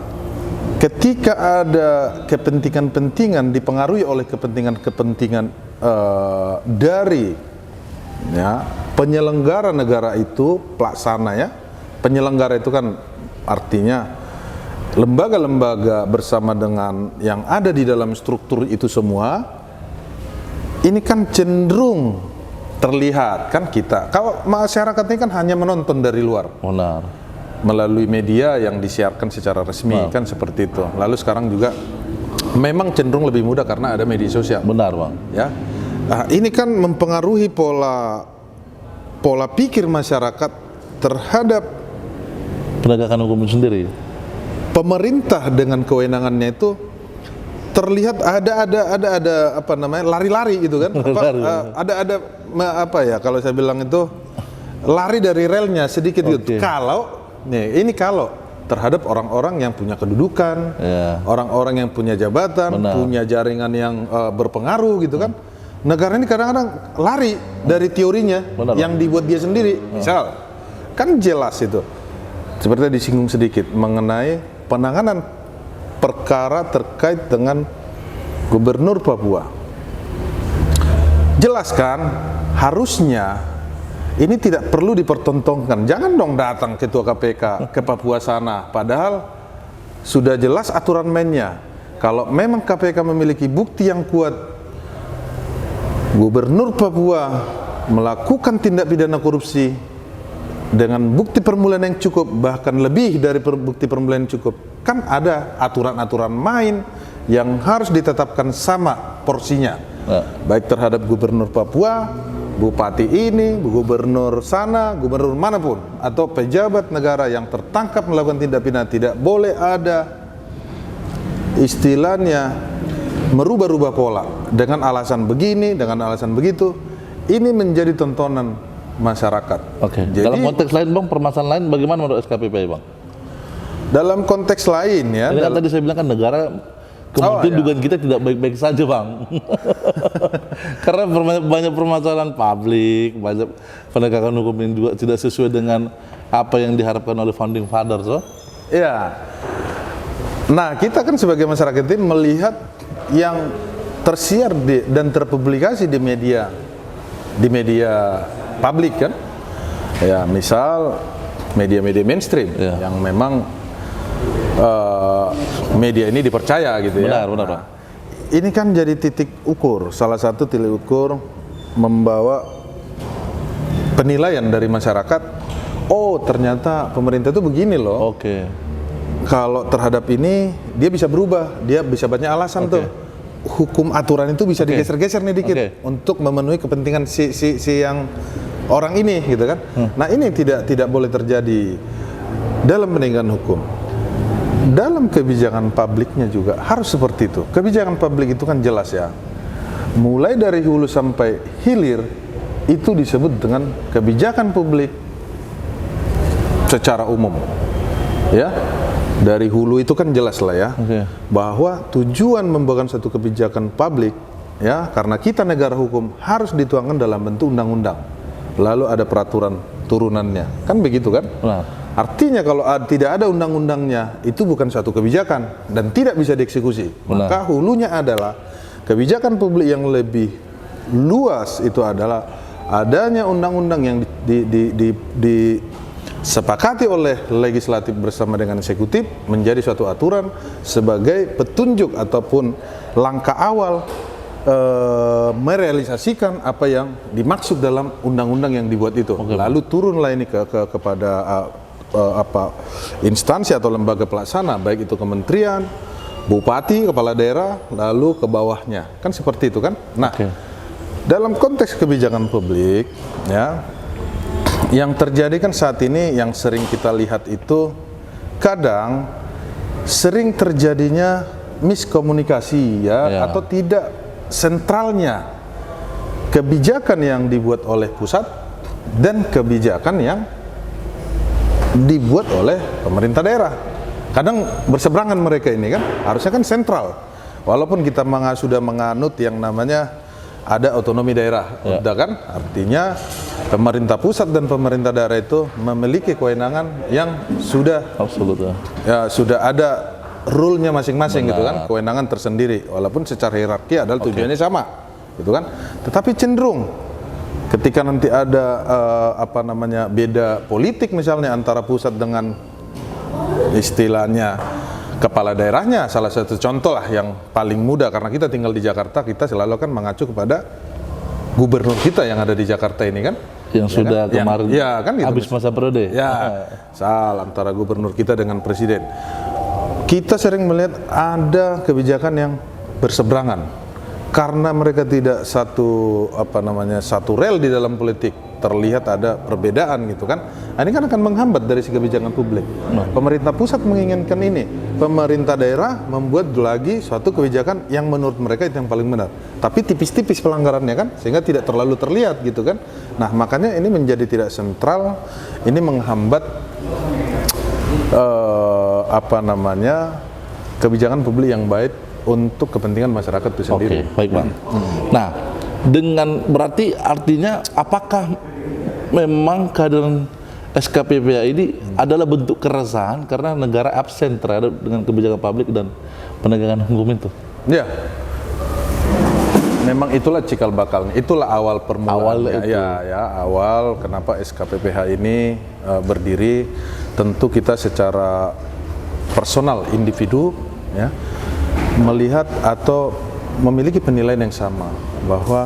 ketika ada kepentingan-kepentingan dipengaruhi oleh kepentingan-kepentingan dari ya penyelenggara negara itu, pelaksana ya, penyelenggara itu kan artinya lembaga-lembaga bersama dengan yang ada di dalam struktur itu semua, ini kan cenderung terlihat kan, kita kalau masyarakat ini kan hanya menonton dari luar. Benar. Melalui media yang disiarkan secara resmi kan seperti itu. Lalu sekarang juga memang cenderung lebih mudah karena ada media sosial. Benar, Bang. Ya. Nah, ini kan mempengaruhi pola pikir masyarakat terhadap penegakan hukum itu sendiri. Pemerintah dengan kewenangannya itu terlihat ada apa namanya, lari-lari gitu kan. Ada apa ya, kalau saya bilang itu lari dari relnya sedikit gitu. Kalau terhadap orang-orang yang punya kedudukan, orang-orang yang punya jabatan, punya jaringan yang berpengaruh gitu kan. Negara ini kadang-kadang lari dari teorinya yang dibuat dia sendiri. Misal, kan jelas itu, seperti disinggung sedikit mengenai penanganan perkara terkait dengan Gubernur Papua. Jelas kan, harusnya ini tidak perlu dipertontonkan. Jangan dong datang ketua KPK ke Papua sana, padahal sudah jelas aturan mainnya. Kalau memang KPK memiliki bukti yang kuat, Gubernur Papua melakukan tindak pidana korupsi dengan bukti permulaan yang cukup, bahkan lebih dari bukti permulaan yang cukup, kan ada aturan-aturan main yang harus ditetapkan sama porsinya, baik terhadap Gubernur Papua, Bupati ini, Gubernur sana, Gubernur manapun, atau pejabat negara yang tertangkap melakukan tindak pidana. Tidak boleh ada istilahnya merubah-rubah pola dengan alasan begini, dengan alasan begitu. Ini menjadi tontonan masyarakat. Oke. Jadi, dalam konteks lain, Bang, permasalahan lain bagaimana menurut SKPPI, Bang? Dalam konteks lain ya. Ini kan tadi saya bilang kan negara kemudian dugaan kita tidak baik-baik saja, Bang. Karena banyak permasalahan publik, banyak penegakan hukum yang juga tidak sesuai dengan apa yang diharapkan oleh founding fathers, so? Iya. Nah, kita kan sebagai masyarakat ini melihat yang tersiar dan terpublikasi di media publik kan, ya misal media-media mainstream yang memang media ini dipercaya gitu ya. Benar, Pak. Ini kan jadi titik ukur, salah satu titik ukur membawa penilaian dari masyarakat. Oh, ternyata pemerintah itu begini loh. Oke. Kalau terhadap ini dia bisa berubah, dia bisa banyak alasan tuh. Hukum aturan itu bisa digeser-geser nih dikit untuk memenuhi kepentingan si yang orang ini gitu kan. Nah, ini tidak boleh terjadi dalam penegakan hukum. Dalam kebijakan publiknya juga harus seperti itu. Kebijakan publik itu kan jelas ya. Mulai dari hulu sampai hilir itu disebut dengan kebijakan publik secara umum. Ya. Dari hulu itu kan jelas lah ya. Bahwa tujuan membuat satu kebijakan publik ya, karena kita negara hukum harus dituangkan dalam bentuk undang-undang. Lalu ada peraturan turunannya. Kan begitu kan? Nah. Artinya kalau tidak ada undang-undangnya, itu bukan suatu kebijakan dan tidak bisa dieksekusi. Maka hulunya adalah kebijakan publik yang lebih luas, itu adalah adanya undang-undang yang disepakati oleh legislatif bersama dengan eksekutif menjadi suatu aturan sebagai petunjuk ataupun langkah awal merealisasikan apa yang dimaksud dalam undang-undang yang dibuat itu. Lalu turunlah ini kepada instansi atau lembaga pelaksana, baik itu kementerian, bupati, kepala daerah, lalu ke bawahnya, kan seperti itu kan. Nah, dalam konteks kebijakan publik ya, yang terjadi kan saat ini yang sering kita lihat itu kadang sering terjadinya miskomunikasi ya, atau tidak sentralnya kebijakan yang dibuat oleh pusat dan kebijakan yang dibuat oleh pemerintah daerah. Kadang berseberangan mereka ini kan, harusnya kan sentral. Walaupun kita sudah menganut yang namanya ada otonomi daerah, udah kan? Artinya pemerintah pusat dan pemerintah daerah itu memiliki kewenangan yang sudah sudah ada rule-nya masing-masing gitu kan, kewenangan tersendiri. Walaupun secara hierarki adalah tujuannya sama, gitu kan? Tetapi cenderung ketika nanti ada beda politik misalnya antara pusat dengan istilahnya kepala daerahnya, salah satu contoh lah yang paling mudah karena kita tinggal di Jakarta, kita selalu kan mengacu kepada gubernur kita yang ada di Jakarta ini kan, yang sudah kan? kemarin kan gitu, habis masa periode antara gubernur kita dengan presiden. Kita sering melihat ada kebijakan yang berseberangan karena mereka tidak satu rel di dalam politik, terlihat ada perbedaan gitu kan. Nah, ini kan akan menghambat dari segi kebijakan publik. Pemerintah pusat menginginkan ini, pemerintah daerah membuat lagi suatu kebijakan yang menurut mereka itu yang paling benar, tapi tipis-tipis pelanggarannya kan, sehingga tidak terlalu terlihat gitu kan. Nah, makanya ini menjadi tidak sentral, ini menghambat kebijakan publik yang baik untuk kepentingan masyarakat itu sendiri. Baik Bang. Nah, dengan berarti artinya apakah memang kehadiran SKPPH ini adalah bentuk keresahan karena negara absen terhadap dengan kebijakan publik dan penegakan hukum itu? Ya, memang itulah cikal bakalnya, itulah awal permulaannya. Awal kenapa SKPPH ini berdiri. Tentu kita secara personal, individu ya, melihat atau memiliki penilaian yang sama bahwa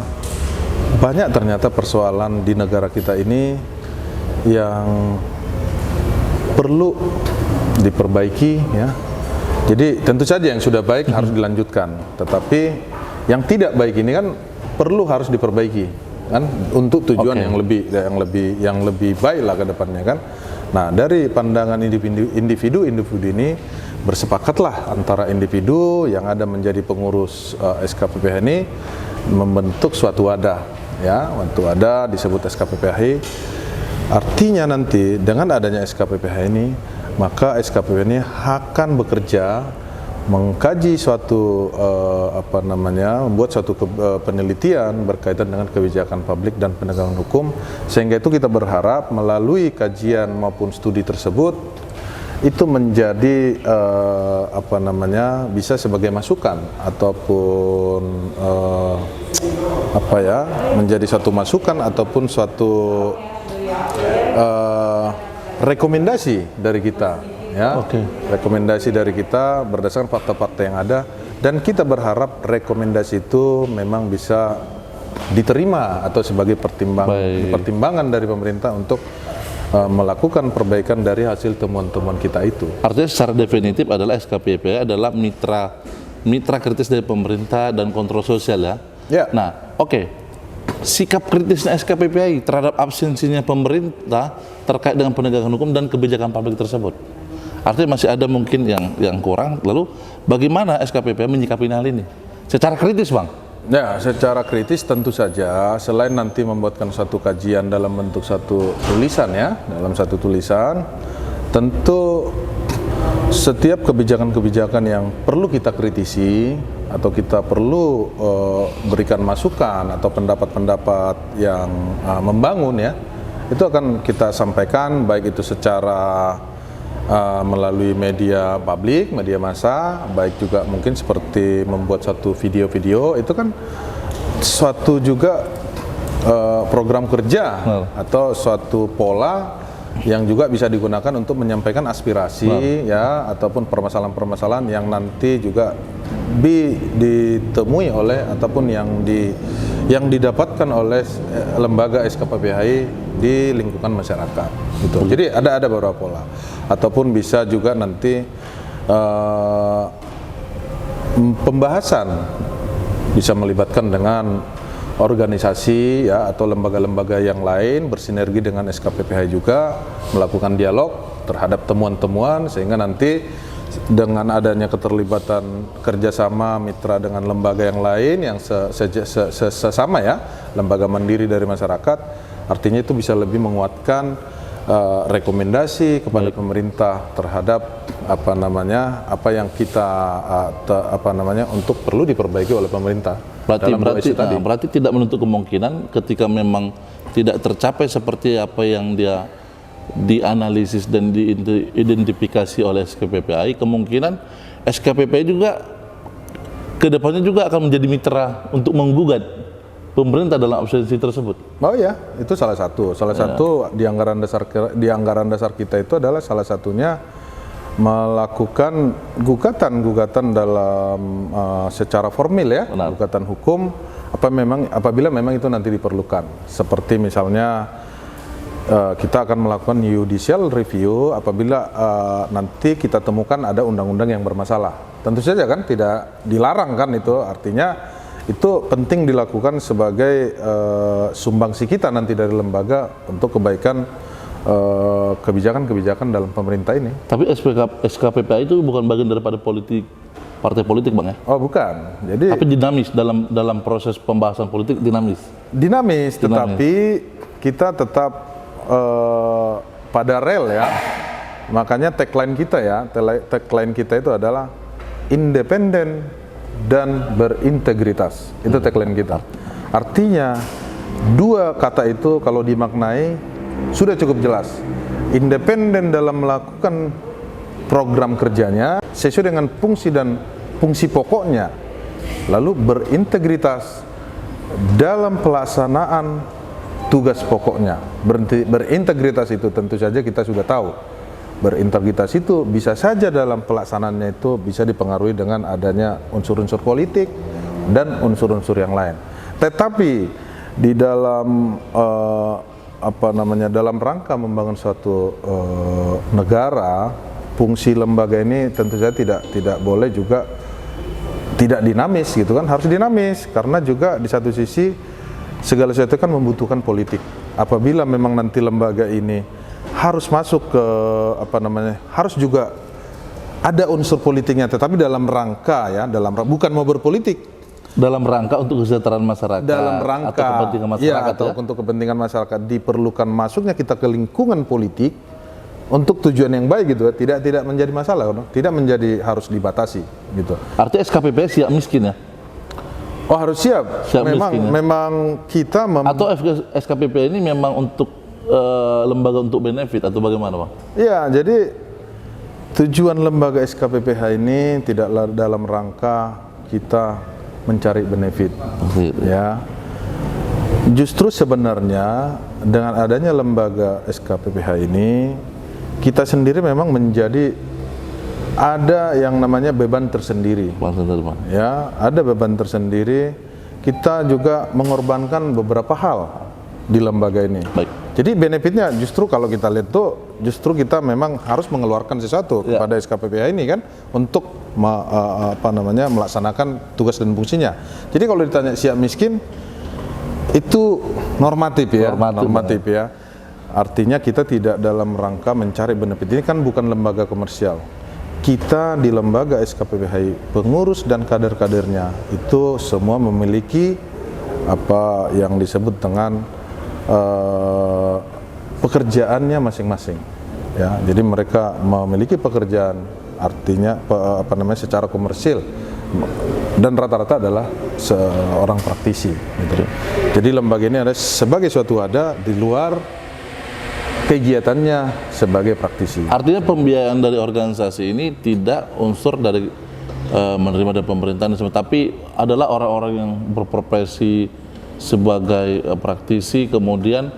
banyak ternyata persoalan di negara kita ini yang perlu diperbaiki ya. Jadi tentu saja yang sudah baik harus dilanjutkan, tetapi yang tidak baik ini kan harus diperbaiki kan untuk tujuan yang lebih baik lah ke depannya kan. Nah, dari pandangan individu ini bersepakatlah antara individu yang ada menjadi pengurus SKPPH ini membentuk suatu wadah ya, suatu wadah disebut SKPPH. Artinya nanti dengan adanya SKPPH ini, maka SKPPH ini akan bekerja mengkaji suatu membuat suatu penelitian berkaitan dengan kebijakan publik dan penegakan hukum, sehingga itu kita berharap melalui kajian maupun studi tersebut itu menjadi bisa sebagai masukan ataupun menjadi suatu masukan ataupun suatu rekomendasi dari kita ya. Rekomendasi dari kita berdasarkan fakta-fakta yang ada, dan kita berharap rekomendasi itu memang bisa diterima atau sebagai pertimbangan dari pemerintah untuk melakukan perbaikan dari hasil temuan-temuan kita itu. Artinya secara definitif adalah SKPPI adalah mitra kritis dari pemerintah dan kontrol sosial ya. Ya. Nah, sikap kritisnya SKPPI terhadap absensinya pemerintah terkait dengan penegakan hukum dan kebijakan publik tersebut. Artinya masih ada mungkin yang kurang. Lalu bagaimana SKPPI menyikapi hal ini? Secara kritis, Bang? Ya, secara kritis tentu saja, selain nanti membuatkan satu kajian dalam bentuk satu tulisan ya, dalam satu tulisan, tentu setiap kebijakan-kebijakan yang perlu kita kritisi atau kita perlu berikan masukan atau pendapat-pendapat yang membangun ya, itu akan kita sampaikan, baik itu secara melalui media publik, media massa, baik juga mungkin seperti membuat satu video-video, itu kan suatu juga program kerja atau suatu pola yang juga bisa digunakan untuk menyampaikan aspirasi ya, ataupun permasalahan-permasalahan yang nanti juga ditemui oleh ataupun yang didapatkan oleh lembaga SKPPHI di lingkungan masyarakat gitu. Jadi ada beberapa pola, ataupun bisa juga nanti pembahasan bisa melibatkan dengan organisasi ya atau lembaga-lembaga yang lain, bersinergi dengan SKPPHI juga, melakukan dialog terhadap temuan-temuan, sehingga nanti dengan adanya keterlibatan kerjasama mitra dengan lembaga yang lain yang sesama ya, lembaga mandiri dari masyarakat, artinya itu bisa lebih menguatkan rekomendasi kepada pemerintah terhadap apa yang kita untuk perlu diperbaiki oleh pemerintah. Berarti tidak menutup kemungkinan ketika memang tidak tercapai seperti apa yang dia dianalisis dan diidentifikasi oleh SKPPI, kemungkinan SKPPI juga kedepannya juga akan menjadi mitra untuk menggugat pemerintah dalam absensi tersebut. Oh ya, itu salah satu di anggaran dasar kita itu adalah salah satunya melakukan gugatan dalam secara formil ya, gugatan hukum apabila memang itu nanti diperlukan. Seperti misalnya kita akan melakukan judicial review apabila nanti kita temukan ada undang-undang yang bermasalah. Tentu saja kan tidak dilarang kan itu, artinya itu penting dilakukan sebagai sumbangsi kita nanti dari lembaga untuk kebaikan kebijakan-kebijakan dalam pemerintah ini. Tapi SKPPI itu bukan bagian daripada partai politik, Bang ya? Oh, bukan. Jadi tapi dinamis dalam proses pembahasan politik, dinamis, tetapi kita tetap pada rel ya. Makanya tagline kita itu adalah independen dan berintegritas. Itu tagline kita. Artinya dua kata itu kalau dimaknai sudah cukup jelas. Independen dalam melakukan program kerjanya sesuai dengan fungsi dan fungsi pokoknya. Lalu berintegritas dalam pelaksanaan tugas pokoknya. Berintegritas itu tentu saja kita sudah tahu. Berintegritas itu bisa saja dalam pelaksanaannya itu bisa dipengaruhi dengan adanya unsur-unsur politik dan unsur-unsur yang lain. Tetapi di dalam dalam rangka membangun suatu negara, fungsi lembaga ini tentu saja tidak boleh juga tidak dinamis gitu kan, harus dinamis karena juga di satu sisi segala sesuatu kan membutuhkan politik. Apabila memang nanti lembaga ini harus masuk ke harus juga ada unsur politiknya, tetapi dalam rangka ya, bukan mau berpolitik. Dalam rangka untuk kesejahteraan masyarakat, atau kepentingan masyarakat, atau untuk kepentingan masyarakat, diperlukan masuknya kita ke lingkungan politik untuk tujuan yang baik gitu, tidak menjadi masalah, tidak menjadi harus dibatasi gitu. Artinya SKPPI siap miskin ya? Oh, harus siap memang miskin, ya? Memang kita atau SKPPI ini memang untuk lembaga untuk benefit atau bagaimana, Bang? Iya, jadi tujuan lembaga SKPPH ini tidaklah dalam rangka kita mencari benefit, ya. Justru sebenarnya dengan adanya lembaga SKPPH ini kita sendiri memang menjadi ada yang namanya beban tersendiri. Ya, ada beban tersendiri. Kita juga mengorbankan beberapa hal di lembaga ini. Baik. Jadi benefitnya justru kalau kita lihat tuh, justru kita memang harus mengeluarkan sesuatu kepada SKPPH ini kan untuk melaksanakan tugas dan fungsinya. Jadi kalau ditanya siap miskin itu normatif ya, normatif ya. Artinya kita tidak dalam rangka mencari benefit. Ini kan bukan lembaga komersial. Kita di lembaga SKPPHI, pengurus dan kader-kadernya itu semua memiliki apa yang disebut dengan pekerjaannya masing-masing. Ya, jadi mereka memiliki pekerjaan, artinya secara komersil, dan rata-rata adalah seorang praktisi. Gitu. Jadi lembaga ini ada sebagai suatu wadah di luar kegiatannya sebagai praktisi. Artinya pembiayaan dari organisasi ini tidak unsur dari menerima dari pemerintahan, tapi adalah orang-orang yang berprofesi sebagai praktisi, kemudian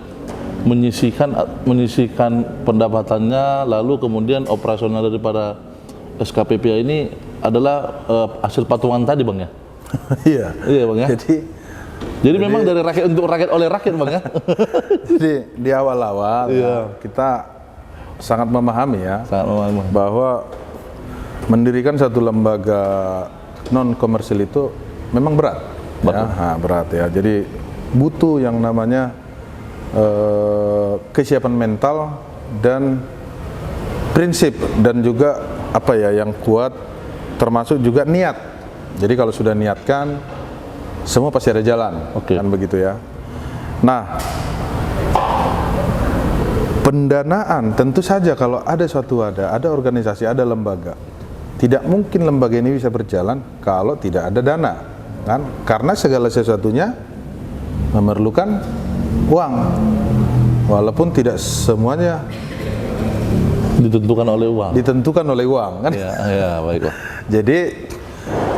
menyisihkan pendapatannya, lalu kemudian operasional daripada SKPPH ini adalah hasil patungan tadi, Bang ya? Iya. Iya, Bang ya. Jadi memang dari rakyat untuk rakyat oleh rakyat, Bang ya. Jadi di awal-awal kita sangat memahami ya, bahwa mendirikan satu lembaga non komersil itu memang berat. Ya, berat ya. Jadi butuh yang namanya kesiapan mental dan prinsip, dan juga apa ya yang kuat, termasuk juga niat. Jadi kalau sudah niatkan, semua pasti ada jalan, kan begitu ya. Nah, pendanaan tentu saja kalau ada suatu ada organisasi, ada lembaga, tidak mungkin lembaga ini bisa berjalan kalau tidak ada dana, kan? Karena segala sesuatunya memerlukan uang, walaupun tidak semuanya ditentukan oleh uang. Ditentukan oleh uang, kan? Ya, baiklah. Jadi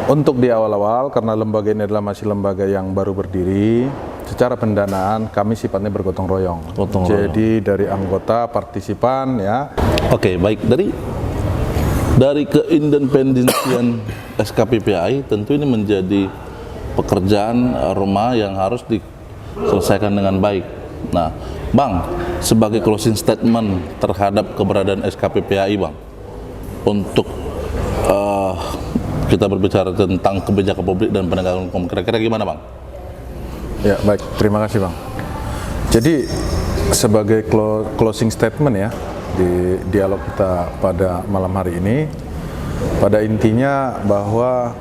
untuk di awal-awal, karena lembaga ini adalah masih lembaga yang baru berdiri, secara pendanaan kami sifatnya bergotong royong. Jadi dari anggota, partisipan ya. Oke, baik. Dari keindependensian SKPPHI tentu ini menjadi pekerjaan rumah yang harus diselesaikan dengan baik. Nah, Bang, sebagai closing statement terhadap keberadaan SKPPHI, Bang, untuk kita berbicara tentang kebijakan publik dan penegakan hukum, kira-kira gimana, Bang? Ya, baik, terima kasih, Bang. Jadi sebagai closing statement ya di dialog kita pada malam hari ini, pada intinya bahwa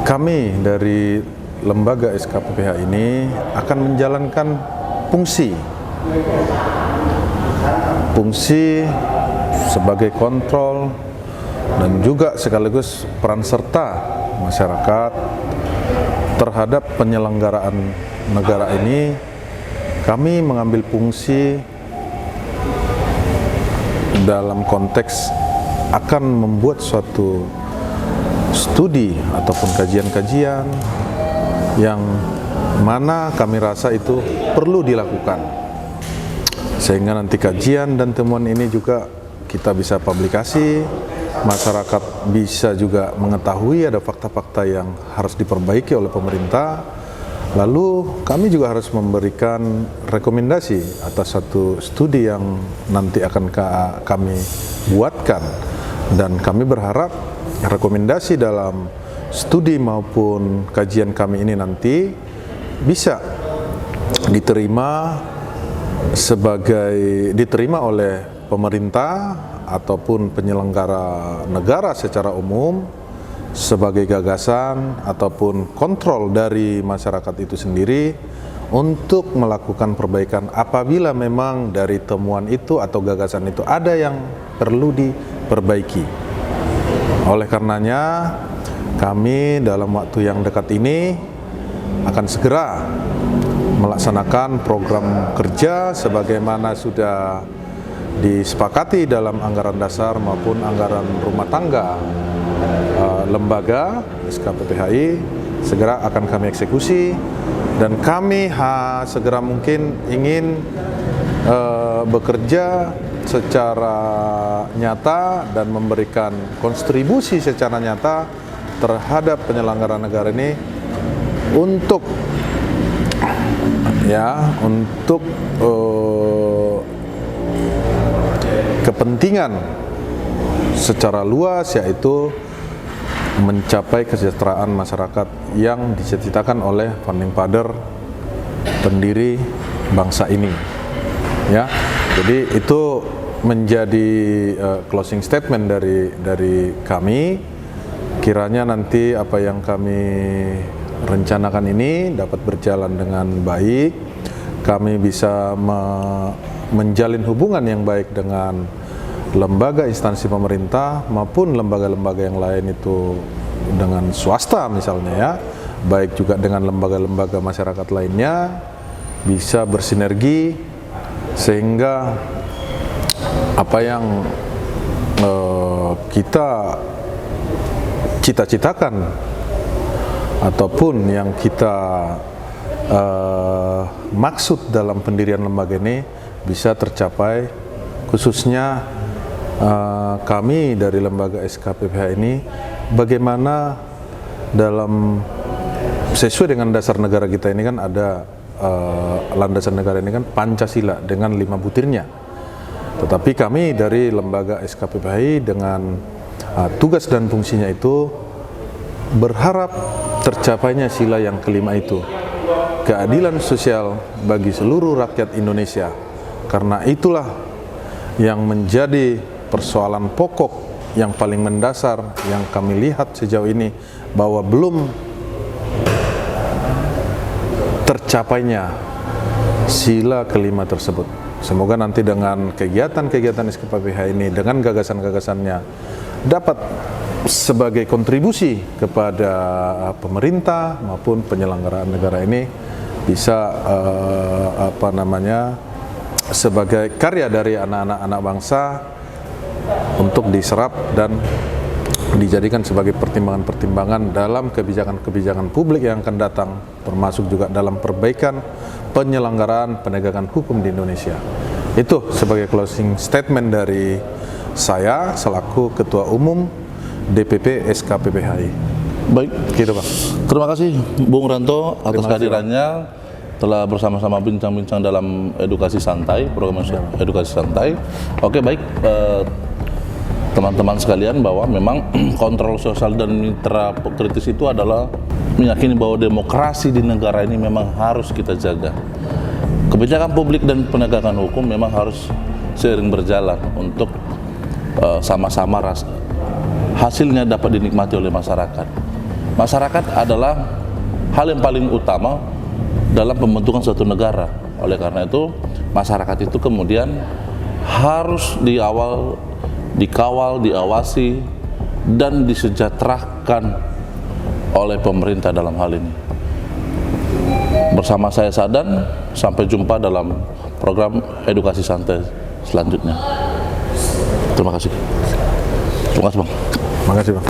kami dari lembaga SKPPH ini akan menjalankan fungsi sebagai kontrol dan juga sekaligus peran serta masyarakat terhadap penyelenggaraan negara ini. Kami mengambil fungsi dalam konteks akan membuat suatu studi ataupun kajian-kajian yang mana kami rasa itu perlu dilakukan, sehingga nanti kajian dan temuan ini juga kita bisa publikasi, masyarakat bisa juga mengetahui ada fakta-fakta yang harus diperbaiki oleh pemerintah. Lalu kami juga harus memberikan rekomendasi atas satu studi yang nanti akan kami buatkan, dan kami berharap rekomendasi dalam studi maupun kajian kami ini nanti bisa diterima oleh pemerintah ataupun penyelenggara negara secara umum sebagai gagasan ataupun kontrol dari masyarakat itu sendiri untuk melakukan perbaikan apabila memang dari temuan itu atau gagasan itu ada yang perlu diperbaiki. Oleh karenanya kami dalam waktu yang dekat ini akan segera melaksanakan program kerja sebagaimana sudah disepakati dalam anggaran dasar maupun anggaran rumah tangga lembaga SKPPHI. Segera akan kami eksekusi, dan kami segera mungkin ingin bekerja secara nyata dan memberikan kontribusi secara nyata terhadap penyelenggaraan negara ini untuk kepentingan secara luas, yaitu mencapai kesejahteraan masyarakat yang dicita-citakan oleh founding father pendiri bangsa ini. Ya, jadi itu menjadi closing statement dari kami. Kiranya nanti apa yang kami rencanakan ini dapat berjalan dengan baik. Kami bisa menjalin hubungan yang baik dengan lembaga instansi pemerintah maupun lembaga-lembaga yang lain, itu dengan swasta misalnya ya, baik juga dengan lembaga-lembaga masyarakat lainnya, bisa bersinergi sehingga apa yang kita cita-citakan ataupun yang kita maksud dalam pendirian lembaga ini bisa tercapai, khususnya kami dari lembaga SKPPH ini bagaimana dalam sesuai dengan dasar negara kita ini kan ada landasan negara ini kan Pancasila dengan 5 butirnya. Tetapi kami dari lembaga SKPPH dengan tugas dan fungsinya itu berharap tercapainya sila yang kelima itu, keadilan sosial bagi seluruh rakyat Indonesia. Karena itulah yang menjadi persoalan pokok yang paling mendasar yang kami lihat sejauh ini, bahwa belum tercapainya sila kelima tersebut. Semoga nanti dengan kegiatan-kegiatan SKPPH ini, dengan gagasan-gagasannya, dapat sebagai kontribusi kepada pemerintah maupun penyelenggaraan negara ini bisa sebagai karya dari anak-anak bangsa untuk diserap dan dijadikan sebagai pertimbangan-pertimbangan dalam kebijakan-kebijakan publik yang akan datang, termasuk juga dalam perbaikan penyelenggaraan penegakan hukum di Indonesia. Itu sebagai closing statement dari saya selaku Ketua Umum DPP SKPPHI. Baik, gitu Pak. Terima kasih Bung Ranto atas kehadirannya, telah bersama-sama bincang-bincang dalam edukasi santai, program edukasi santai. Oke, baik teman-teman sekalian, bahwa memang kontrol sosial dan mitra kritis itu adalah meyakini bahwa demokrasi di negara ini memang harus kita jaga. Kebijakan publik dan penegakan hukum memang harus seiring berjalan untuk sama-sama hasilnya dapat dinikmati oleh masyarakat. Masyarakat adalah hal yang paling utama dalam pembentukan suatu negara. Oleh karena itu, masyarakat itu kemudian harus dikawal, diawasi, dan disejahterakan oleh pemerintah dalam hal ini. Bersama saya Sadan, sampai jumpa dalam program edukasi santai selanjutnya. Terima kasih. Terima kasih Bang. Terima kasih Bang.